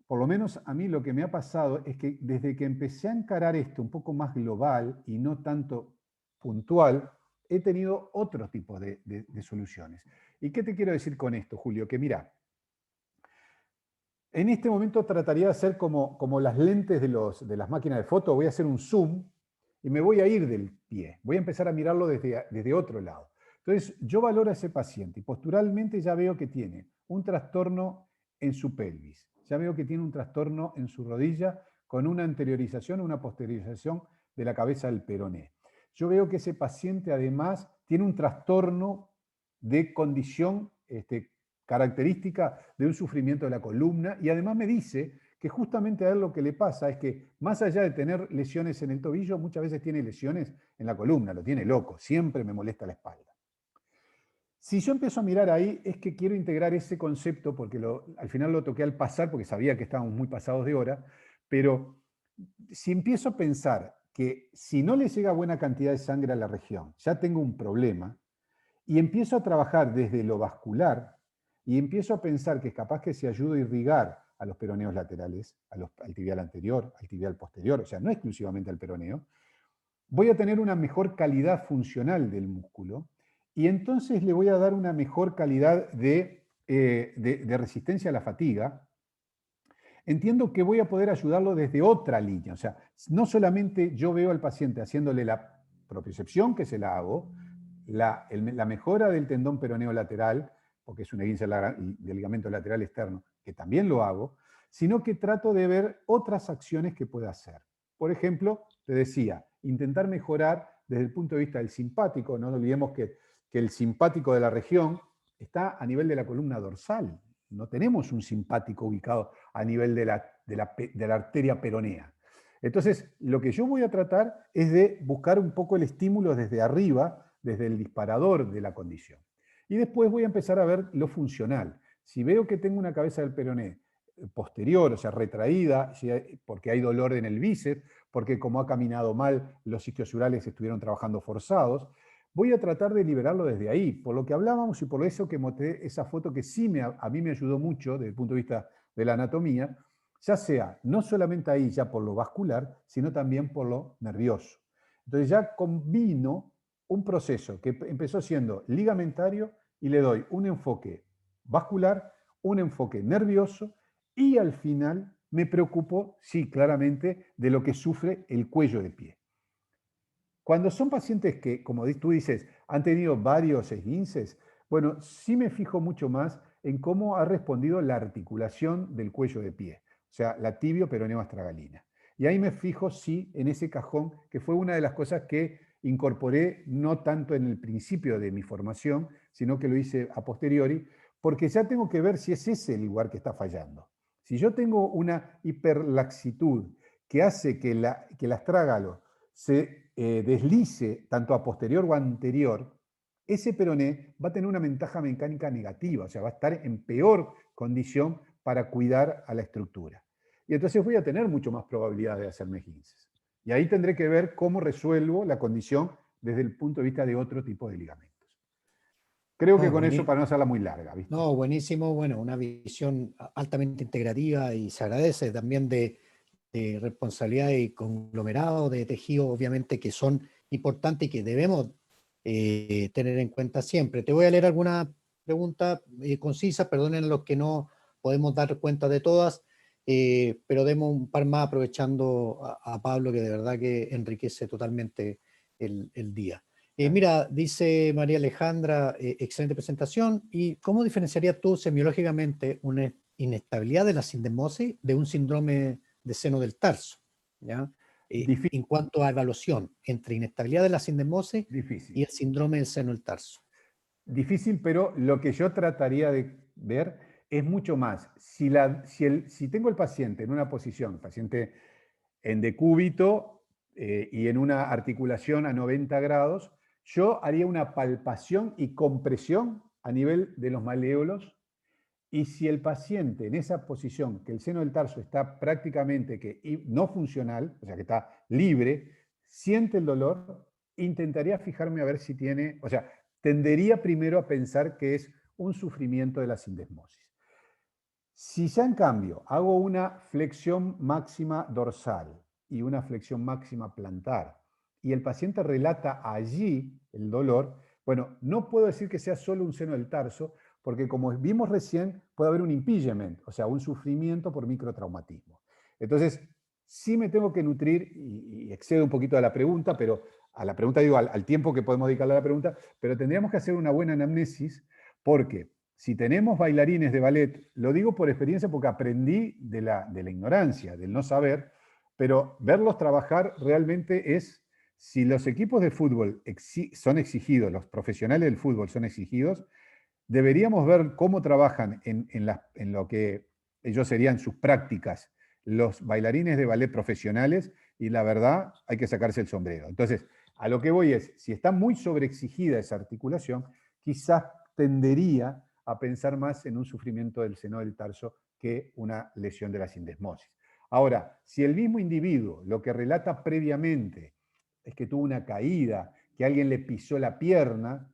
por lo menos a mí lo que me ha pasado es que desde que empecé a encarar esto un poco más global y no tanto puntual, he tenido otro tipo de soluciones. ¿Y qué te quiero decir con esto, Julio? Que mira, en este momento trataría de hacer como las lentes de las máquinas de foto, voy a hacer un zoom y me voy a ir del pie, voy a empezar a mirarlo desde otro lado. Entonces, yo valoro a ese paciente y posturalmente ya veo que tiene un trastorno en su pelvis, ya veo que tiene un trastorno en su rodilla con una anteriorización o una posteriorización de la cabeza del peroné. Yo veo que ese paciente además tiene un trastorno de condición característica de un sufrimiento de la columna y además me dice que justamente a él lo que le pasa es que más allá de tener lesiones en el tobillo, muchas veces tiene lesiones en la columna, lo tiene loco, siempre me molesta la espalda. Si yo empiezo a mirar ahí, es que quiero integrar ese concepto, porque al final lo toqué al pasar, porque sabía que estábamos muy pasados de hora, pero si empiezo a pensar que si no le llega buena cantidad de sangre a la región, ya tengo un problema, y empiezo a trabajar desde lo vascular, y empiezo a pensar que es capaz que si ayudo a irrigar a los peroneos laterales, al tibial anterior, al tibial posterior, o sea, no exclusivamente al peroneo, voy a tener una mejor calidad funcional del músculo y entonces le voy a dar una mejor calidad de resistencia a la fatiga. Entiendo que voy a poder ayudarlo desde otra línea. O sea, no solamente yo veo al paciente haciéndole la propiocepción, que se la hago, la mejora del tendón peroneo lateral, porque es un esguince del ligamento lateral externo, que también lo hago, sino que trato de ver otras acciones que pueda hacer. Por ejemplo, te decía, intentar mejorar desde el punto de vista del simpático. No olvidemos que el simpático de la región está a nivel de la columna dorsal. No tenemos un simpático ubicado a nivel de la arteria peronea. Entonces, lo que yo voy a tratar es de buscar un poco el estímulo desde arriba, desde el disparador de la condición. Y después voy a empezar a ver lo funcional. Si veo que tengo una cabeza del peroné posterior, o sea, retraída, porque hay dolor en el bíceps, porque como ha caminado mal, los isquiosurales estuvieron trabajando forzados, voy a tratar de liberarlo desde ahí, por lo que hablábamos y por eso que mostré esa foto que sí a mí me ayudó mucho desde el punto de vista de la anatomía, ya sea no solamente ahí ya por lo vascular, sino también por lo nervioso. Entonces ya combino un proceso que empezó siendo ligamentario y le doy un enfoque vascular, un enfoque nervioso y al final me preocupo, sí, claramente, de lo que sufre el cuello de pie. Cuando son pacientes que, como tú dices, han tenido varios esguinces, bueno, sí me fijo mucho más en cómo ha respondido la articulación del cuello de pie, o sea, la tibio-peroneo-astragalina. Y ahí me fijo, sí, en ese cajón, que fue una de las cosas que incorporé no tanto en el principio de mi formación, sino que lo hice a posteriori, porque ya tengo que ver si es ese el lugar que está fallando. Si yo tengo una hiperlaxitud que hace que el astrágalo se deslice tanto a posterior o anterior, ese peroné va a tener una ventaja mecánica negativa, o sea, va a estar en peor condición para cuidar a la estructura. Y entonces voy a tener mucho más probabilidad de hacerme esguinces. Y ahí tendré que ver cómo resuelvo la condición desde el punto de vista de otro tipo de ligamentos. Creo que No, con eso, para no hacerla muy larga, ¿viste? no, buenísimo, bueno, una visión altamente integrativa y se agradece también de responsabilidad y conglomerado de tejidos, obviamente, que son importantes y que debemos tener en cuenta siempre. Te voy a leer alguna pregunta concisa, perdonen los que no podemos dar cuenta de todas, pero demos un par más aprovechando a Pablo, que de verdad que enriquece totalmente el día. Mira, dice María Alejandra, excelente presentación. ¿Y cómo diferenciarías tú semiológicamente una inestabilidad de la sindesmosis de un síndrome de seno del tarso? ¿Ya? En cuanto a evaluación entre inestabilidad de la sindesmosis y el síndrome del seno del tarso. Difícil, pero lo que yo trataría de ver es mucho más. Si tengo el paciente en una posición, paciente en decúbito y en una articulación a 90 grados, yo haría una palpación y compresión a nivel de los maleolos. Y si el paciente en esa posición, que el seno del tarso está prácticamente no funcional, o sea que está libre, siente el dolor, intentaría fijarme a ver si tiene, o sea, tendería primero a pensar que es un sufrimiento de la sindesmosis. Si ya en cambio hago una flexión máxima dorsal y una flexión máxima plantar y el paciente relata allí el dolor, bueno, no puedo decir que sea solo un seno del tarso, porque como vimos recién, puede haber un impingement, o sea, un sufrimiento por microtraumatismo. Entonces, sí me tengo que nutrir, y excedo un poquito de la pregunta, pero a la pregunta digo al tiempo que podemos dedicarle a la pregunta, pero tendríamos que hacer una buena anamnesis, porque si tenemos bailarines de ballet, lo digo por experiencia porque aprendí de la ignorancia, del no saber, pero verlos trabajar realmente es, si los equipos de fútbol son exigidos, los profesionales del fútbol son exigidos, deberíamos ver cómo trabajan en lo que ellos serían sus prácticas los bailarines de ballet profesionales y la verdad hay que sacarse el sombrero. Entonces, a lo que voy es, si está muy sobreexigida esa articulación, quizás tendería a pensar más en un sufrimiento del seno del tarso que una lesión de la sindesmosis. Ahora, si el mismo individuo lo que relata previamente es que tuvo una caída, que alguien le pisó la pierna,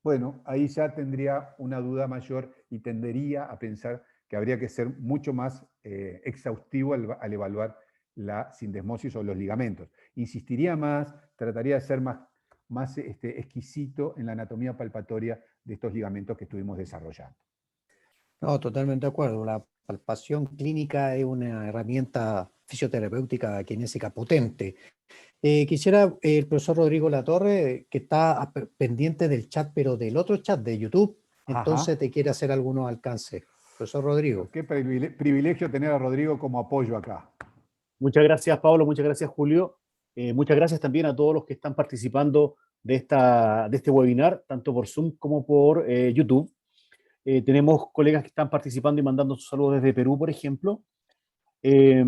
bueno, ahí ya tendría una duda mayor y tendería a pensar que habría que ser mucho más exhaustivo al evaluar la sindesmosis o los ligamentos. Insistiría más, trataría de ser más exquisito en la anatomía palpatoria de estos ligamentos que estuvimos desarrollando. No, totalmente de acuerdo. La palpación clínica es una herramienta fisioterapéutica kinésica potente. Quisiera el profesor Rodrigo Latorre, que está pendiente del chat, pero del otro chat de YouTube, entonces Ajá. te quiere hacer algunos alcances. Profesor Rodrigo. Qué privilegio tener a Rodrigo como apoyo acá. Muchas gracias, Pablo. Muchas gracias, Julio. Muchas gracias también a todos los que están participando de este webinar, tanto por Zoom como por YouTube. Tenemos colegas que están participando y mandando sus saludos desde Perú, por ejemplo. Eh,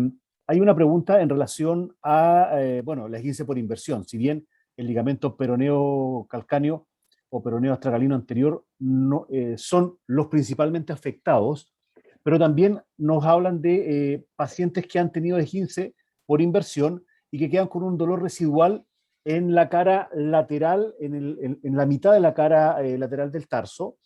Hay una pregunta en relación a, bueno, la esguince por inversión. Si bien el ligamento peroneo calcáneo o peroneo astragalino anterior no, son los principalmente afectados, pero también nos hablan de pacientes que han tenido esguince por inversión y que quedan con un dolor residual en la cara lateral, en la mitad de la cara lateral del tarso,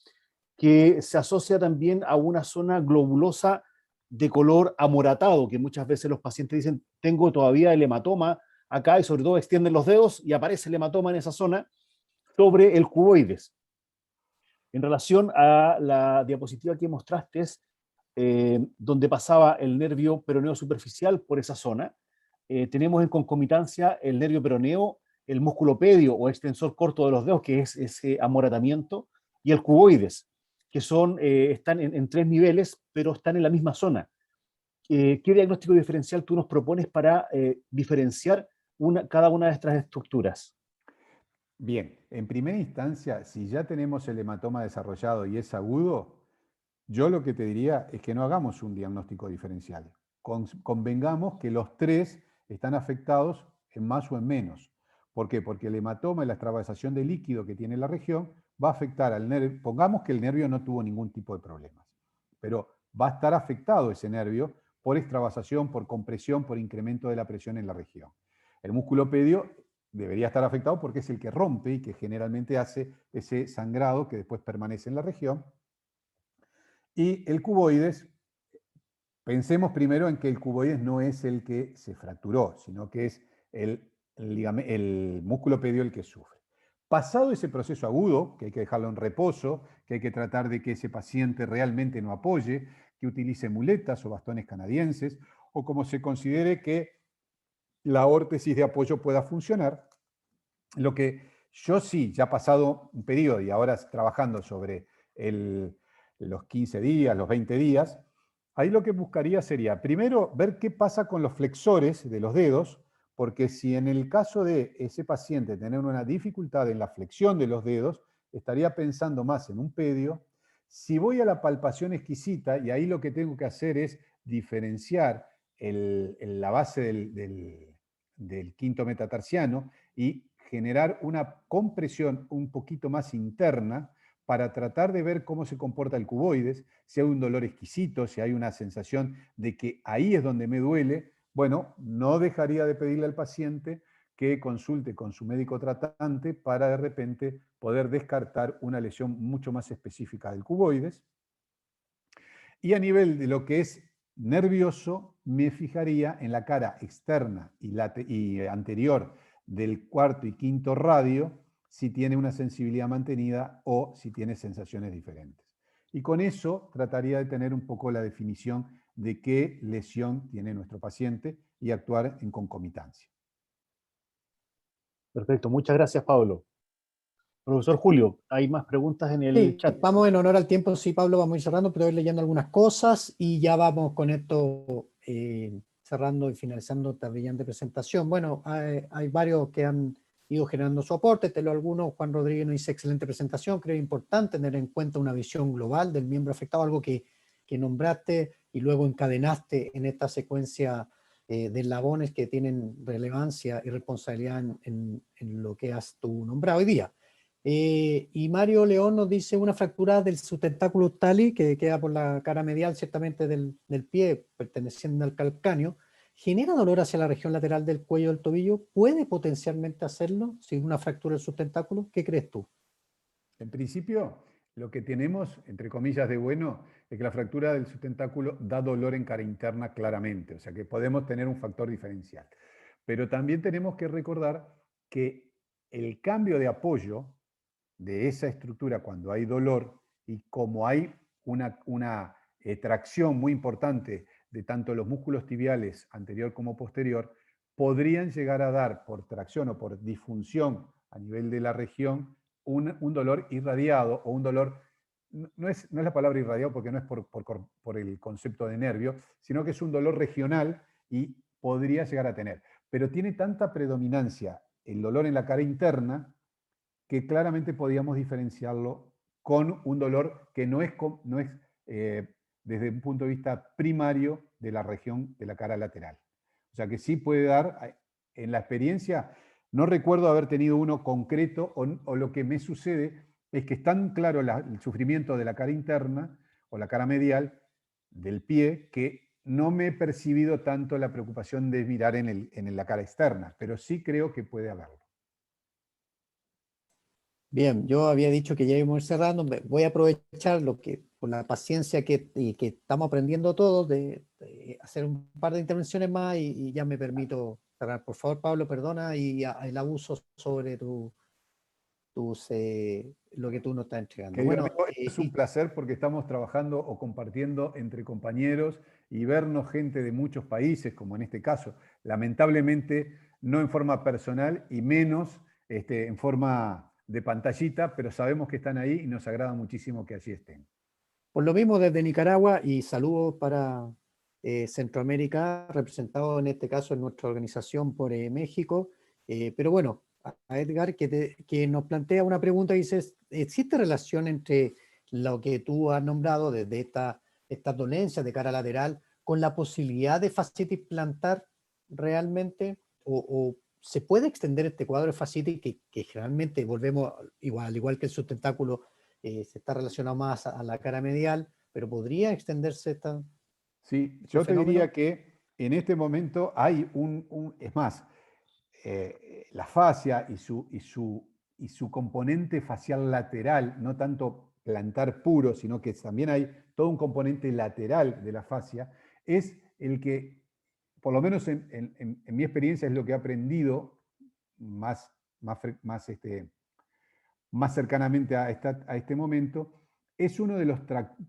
que se asocia también a una zona globulosa de color amoratado, que muchas veces los pacientes dicen, tengo todavía el hematoma acá, y sobre todo extienden los dedos y aparece el hematoma en esa zona sobre el cuboides. En relación a la diapositiva que mostraste, donde pasaba el nervio peroneo superficial por esa zona, tenemos en concomitancia el nervio peroneo, el músculo pedio o extensor corto de los dedos, que es ese amoratamiento, y el cuboides, que están en tres niveles, pero están en la misma zona. ¿Qué diagnóstico diferencial tú nos propones para diferenciar cada una de estas estructuras? Bien, en primera instancia, si ya tenemos el hematoma desarrollado y es agudo, yo lo que te diría es que no hagamos un diagnóstico diferencial. Convengamos que los tres están afectados en más o en menos. ¿Por qué? Porque el hematoma y la extravasación de líquido que tiene la región va a afectar al nervio. Pongamos que el nervio no tuvo ningún tipo de problemas, pero va a estar afectado ese nervio por extravasación, por compresión, por incremento de la presión en la región. El músculo pedio debería estar afectado porque es el que rompe y que generalmente hace ese sangrado que después permanece en la región. Y el cuboides, pensemos primero en que el cuboides no es el que se fracturó, sino que es el músculo pedio el que sufre. Pasado ese proceso agudo, que hay que dejarlo en reposo, que hay que tratar de que ese paciente realmente no apoye, que utilice muletas o bastones canadienses, o como se considere que la órtesis de apoyo pueda funcionar. Lo que yo sí, ya ha pasado un periodo y ahora trabajando sobre los 15 días, los 20 días, ahí lo que buscaría sería, primero, ver qué pasa con los flexores de los dedos, porque si en el caso de ese paciente tener una dificultad en la flexión de los dedos, estaría pensando más en un pedio. Si voy a la palpación exquisita, y ahí lo que tengo que hacer es diferenciar la base del quinto metatarsiano y generar una compresión un poquito más interna para tratar de ver cómo se comporta el cuboides, si hay un dolor exquisito, si hay una sensación de que ahí es donde me duele, bueno, no dejaría de pedirle al paciente que consulte con su médico tratante para de repente poder descartar una lesión mucho más específica del cuboides. Y a nivel de lo que es nervioso, me fijaría en la cara externa y anterior del cuarto y quinto radio, si tiene una sensibilidad mantenida o si tiene sensaciones diferentes. Y con eso trataría de tener un poco la definición de qué lesión tiene nuestro paciente y actuar en concomitancia. Perfecto, muchas gracias, Pablo. Profesor Julio, hay más preguntas en el Sí, chat. vamos en honor al tiempo, sí, Pablo, vamos a ir cerrando, pero voy leyendo algunas cosas y ya vamos con esto cerrando y finalizando esta brillante presentación. Bueno, hay varios que han ido generando su aporte, te lo algunos. Juan Rodríguez nos dice excelente presentación, creo importante tener en cuenta una visión global del miembro afectado, algo que nombraste y luego encadenaste en esta secuencia de eslabones que tienen relevancia y responsabilidad en lo que has tú nombrado hoy día. Y Mario León nos dice una fractura del sustentáculo tali que queda por la cara medial ciertamente del pie perteneciente al calcáneo. ¿Genera dolor hacia la región lateral del cuello del tobillo? ¿Puede potencialmente hacerlo sin una fractura del sustentáculo? ¿Qué crees tú? En principio, lo que tenemos, entre comillas, de bueno, es que la fractura del sustentáculo da dolor en cara interna claramente, o sea que podemos tener un factor diferencial. Pero también tenemos que recordar que el cambio de apoyo de esa estructura cuando hay dolor y como hay una tracción muy importante de tanto los músculos tibiales anterior como posterior, podrían llegar a dar por tracción o por disfunción a nivel de la región un dolor irradiado o un dolor, no es la palabra irradiado porque no es por el concepto de nervio, sino que es un dolor regional y podría llegar a tener. Pero tiene tanta predominancia el dolor en la cara interna que claramente podíamos diferenciarlo con un dolor que no es desde un punto de vista primario de la región de la cara lateral. O sea que sí puede dar, en la experiencia, no recuerdo haber tenido uno concreto o lo que me sucede es que es tan claro el sufrimiento de la cara interna o la cara medial del pie que no me he percibido tanto la preocupación de mirar en la cara externa, pero sí creo que puede haberlo. Bien, yo había dicho que ya íbamos a ir cerrando. Voy a aprovechar por la paciencia y que estamos aprendiendo todos de hacer un par de intervenciones más y ya me permito cerrar. Por favor, Pablo, perdona el abuso sobre lo que tú nos estás entregando. Querido Bueno, amigo, es un placer porque estamos trabajando o compartiendo entre compañeros y vernos gente de muchos países, como en este caso. Lamentablemente, no en forma personal y menos en forma de pantallita, pero sabemos que están ahí y nos agrada muchísimo que allí estén. por lo mismo desde Nicaragua y saludos para Centroamérica, representado en este caso en nuestra organización por México. Pero bueno, a Edgar que nos plantea una pregunta y dice, ¿existe relación entre lo que tú has nombrado desde esta dolencia de cara lateral con la posibilidad de fascitis plantar realmente? ¿O se puede extender este cuadro de fascitis que generalmente volvemos, al igual que el sustentáculo, se está relacionado más a la cara medial, pero podría extenderse Sí, este yo te fenómeno? diría que en este momento hay es más, la fascia y su componente facial lateral, no tanto plantar puro, sino que también hay todo un componente lateral de la fascia, es el que, por lo menos en mi experiencia, es lo que he aprendido más, más cercanamente a este momento, es uno de los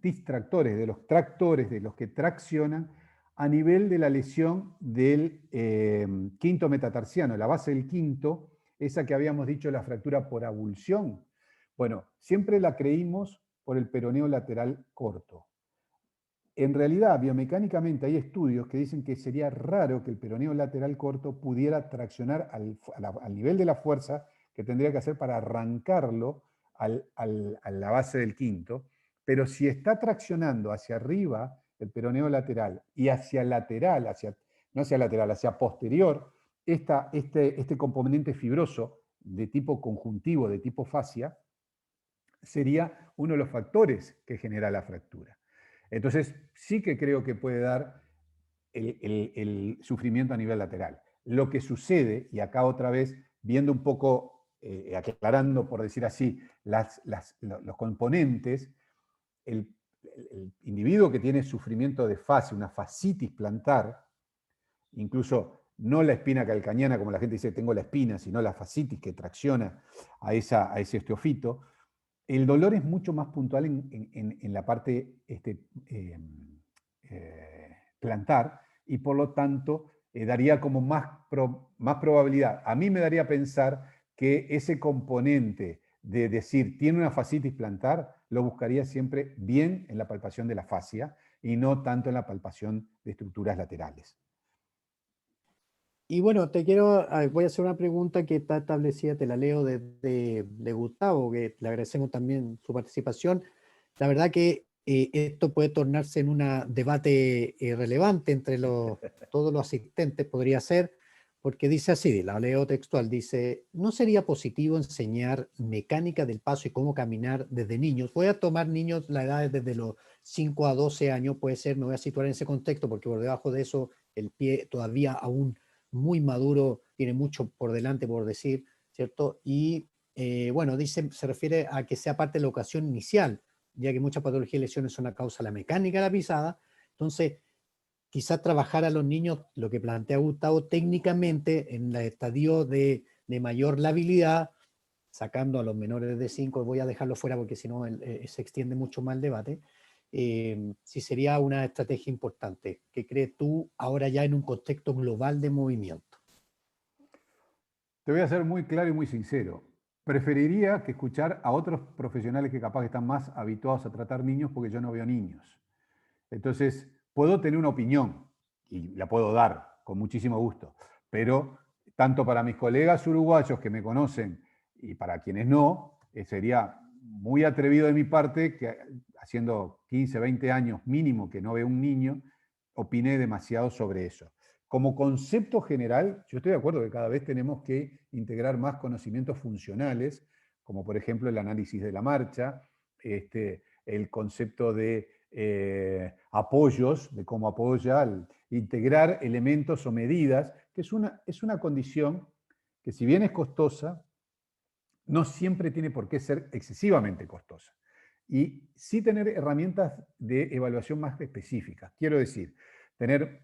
distractores, de los tractores, de los que traccionan a nivel de la lesión del quinto metatarsiano, la base del quinto, esa que habíamos dicho la fractura por avulsión. Bueno, siempre la creímos por el peroneo lateral corto. En realidad, biomecánicamente hay estudios que dicen que sería raro que el peroneo lateral corto pudiera traccionar al nivel de la fuerza que tendría que hacer para arrancarlo a la base del quinto, pero si está traccionando hacia arriba el peroneo lateral y hacia lateral, no hacia lateral, hacia posterior, este componente fibroso de tipo conjuntivo, de tipo fascia, sería uno de los factores que genera la fractura. Entonces, sí que creo que puede dar el sufrimiento a nivel lateral. Lo que sucede, y acá otra vez, viendo un poco, aclarando, por decir así, los componentes, el individuo que tiene sufrimiento de fascia, una fascitis plantar, incluso no la espina calcaneana, como la gente dice, tengo la espina, sino la fascitis que tracciona a ese osteofito, el dolor es mucho más puntual en la parte plantar y por lo tanto daría como más probabilidad. A mí me daría a pensar que ese componente de decir tiene una fascitis plantar lo buscaría siempre bien en la palpación de la fascia y no tanto en la palpación de estructuras laterales. Y bueno, voy a hacer una pregunta que está establecida, te la leo de Gustavo, que le agradecemos también su participación. La verdad que esto puede tornarse en un debate relevante entre todos los asistentes, podría ser, porque dice así, la leo textual, dice, ¿no sería positivo enseñar mecánica del paso y cómo caminar desde niños? Voy a tomar niños, la edad desde los 5 a 12 años, puede ser, me voy a situar en ese contexto, porque por debajo de eso el pie todavía aún muy maduro, tiene mucho por delante, por decir, ¿cierto? Y bueno, dice, se refiere a que sea parte de la educación inicial, ya que muchas patologías y lesiones son a causa de la mecánica de la pisada. Entonces, quizás trabajar a los niños, lo que plantea Gustavo, técnicamente en el estadio de mayor labilidad, sacando a los menores de 5, voy a dejarlo fuera porque si no se extiende mucho más el debate, sí sería una estrategia importante. ¿Qué crees tú ahora ya en un contexto global de movimiento? Te voy a ser muy claro y muy sincero. Preferiría que escuchar a otros profesionales que capaz están más habituados a tratar niños porque yo no veo niños. Entonces, puedo tener una opinión y la puedo dar con muchísimo gusto, pero tanto para mis colegas uruguayos que me conocen y para quienes no, sería muy atrevido de mi parte que haciendo 15, 20 años mínimo que no veo un niño, opiné demasiado sobre eso. Como concepto general, yo estoy de acuerdo que cada vez tenemos que integrar más conocimientos funcionales, como por ejemplo el análisis de la marcha, el concepto de apoyos, de cómo apoya, integrar elementos o medidas, que es una condición que si bien es costosa, no siempre tiene por qué ser excesivamente costosa. Y sí tener herramientas de evaluación más específicas. Quiero decir, tener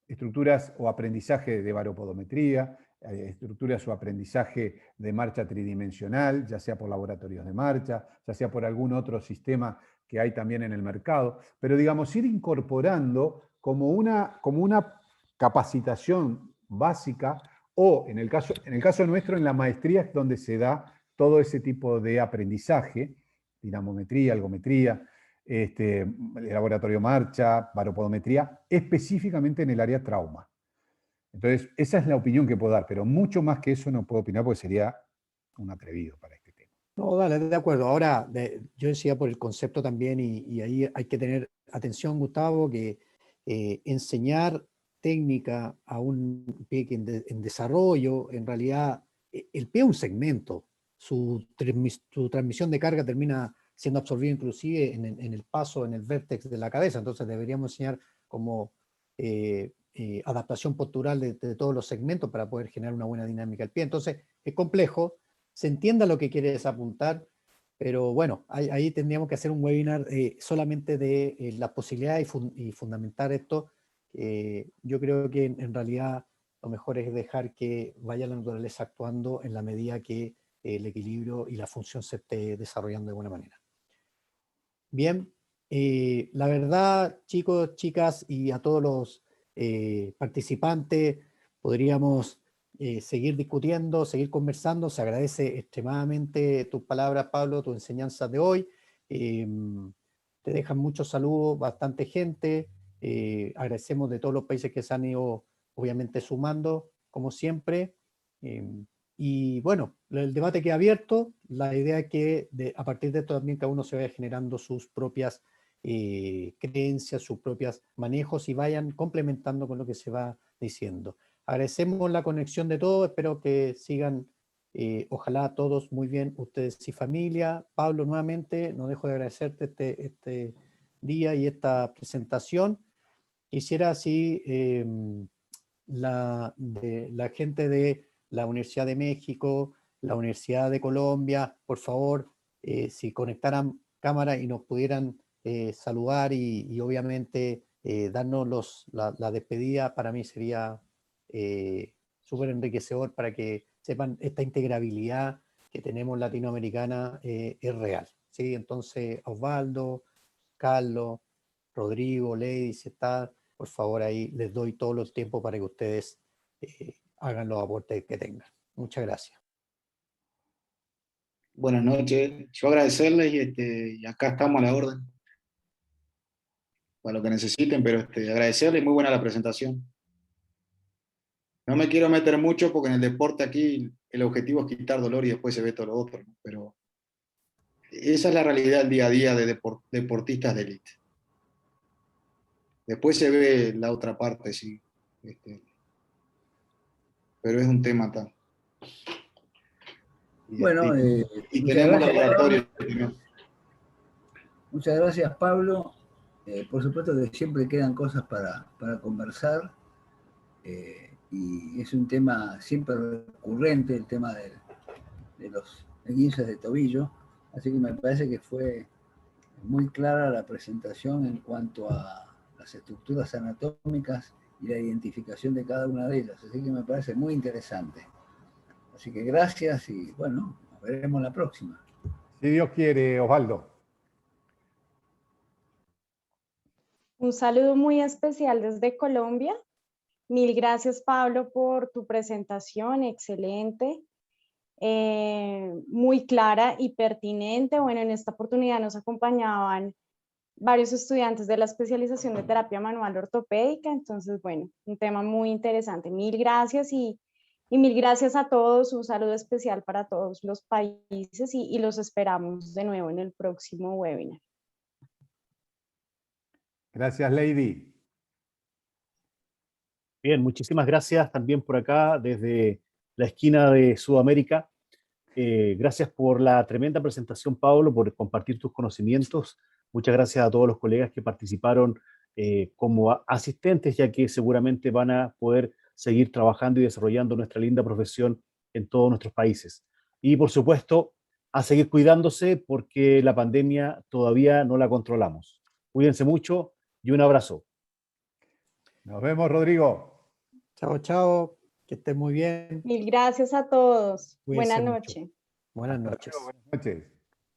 estructuras o aprendizaje de baropodometría, estructuras o aprendizaje de marcha tridimensional, ya sea por laboratorios de marcha, ya sea por algún otro sistema que hay también en el mercado, pero digamos, ir incorporando como una capacitación básica o en el caso nuestro, en la maestría es donde se da todo ese tipo de aprendizaje, dinamometría, algometría, laboratorio marcha, baropodometría, específicamente en el área trauma. Entonces, esa es la opinión que puedo dar, pero mucho más que eso no puedo opinar porque sería un atrevido para este tema. No, dale, de acuerdo. Ahora, yo decía por el concepto también, y ahí hay que tener atención, Gustavo, que enseñar técnica a un pie que en desarrollo, en realidad, el pie es un segmento. Su transmisión de carga termina siendo absorbida inclusive en el paso, en el vértex de la cabeza. Entonces deberíamos enseñar como adaptación postural de todos los segmentos para poder generar una buena dinámica del pie. Entonces, es complejo, se entienda lo que quieres apuntar, pero bueno, ahí tendríamos que hacer un webinar solamente de las posibilidades y fundamentar esto. Yo creo que en realidad lo mejor es dejar que vaya la naturaleza actuando en la medida que el equilibrio y la función se esté desarrollando de buena manera. Bien, la verdad, chicos, chicas y a todos los participantes, podríamos seguir discutiendo, seguir conversando. Se agradece extremadamente tus palabras, Pablo, tus enseñanzas de hoy. Te dejan muchos saludos, bastante gente. Agradecemos de todos los países que se han ido, obviamente, sumando, como siempre. Y bueno, el debate queda abierto. La idea es que a partir de esto también cada uno se vaya generando sus propias creencias, sus propios manejos y vayan complementando con lo que se va diciendo. Agradecemos la conexión de todos, espero que sigan, ojalá todos muy bien, ustedes y familia. Pablo, nuevamente, no dejo de agradecerte este día y esta presentación. Quisiera así la gente de la Universidad de México, la Universidad de Colombia, por favor, si conectaran cámara y nos pudieran saludar y obviamente darnos la despedida, para mí sería súper enriquecedor para que sepan esta integrabilidad que tenemos latinoamericana es real. ¿Sí? Entonces, Osvaldo, Carlos, Rodrigo, Lady, si está, por favor ahí les doy todo el tiempo para que ustedes hagan los aportes que tengan. Muchas gracias. Buenas noches. Yo agradecerles y acá estamos a la orden para lo que necesiten, pero agradecerles, muy buena la presentación. No me quiero meter mucho porque en el deporte aquí el objetivo es quitar dolor y después se ve todo lo otro, ¿no? Pero esa es la realidad del día a día de deportistas de élite. Después se ve la otra parte, sí. pero es un tema tan... Bueno, y muchas tenemos gracias, laboratorio. muchas gracias, Pablo. Por supuesto que siempre quedan cosas para conversar, y es un tema siempre recurrente, el tema de los esguinces de tobillo, así que me parece que fue muy clara la presentación en cuanto a las estructuras anatómicas y la identificación de cada una de ellas, así que me parece muy interesante. Así que gracias y bueno, nos veremos la próxima. Si Dios quiere, Osvaldo. Un saludo muy especial desde Colombia. Mil gracias, Pablo, por tu presentación, excelente, muy clara y pertinente. Bueno, en esta oportunidad nos acompañaban varios estudiantes de la especialización de terapia manual ortopédica, entonces, bueno, un tema muy interesante. Mil gracias y mil gracias a todos, un saludo especial para todos los países y los esperamos de nuevo en el próximo webinar. Gracias, Lady. Bien, muchísimas gracias también por acá, desde la esquina de Sudamérica. Gracias por la tremenda presentación, Pablo, por compartir tus conocimientos. Muchas gracias a todos los colegas que participaron como asistentes, ya que seguramente van a poder seguir trabajando y desarrollando nuestra linda profesión en todos nuestros países. Y por supuesto, a seguir cuidándose porque la pandemia todavía no la controlamos. Cuídense mucho y un abrazo. Nos vemos, Rodrigo. Chao, chao. Que estén muy bien. Mil gracias a todos. Cuídense Buenas mucho. noches. Buenas Hasta noches. luego, buenas noches.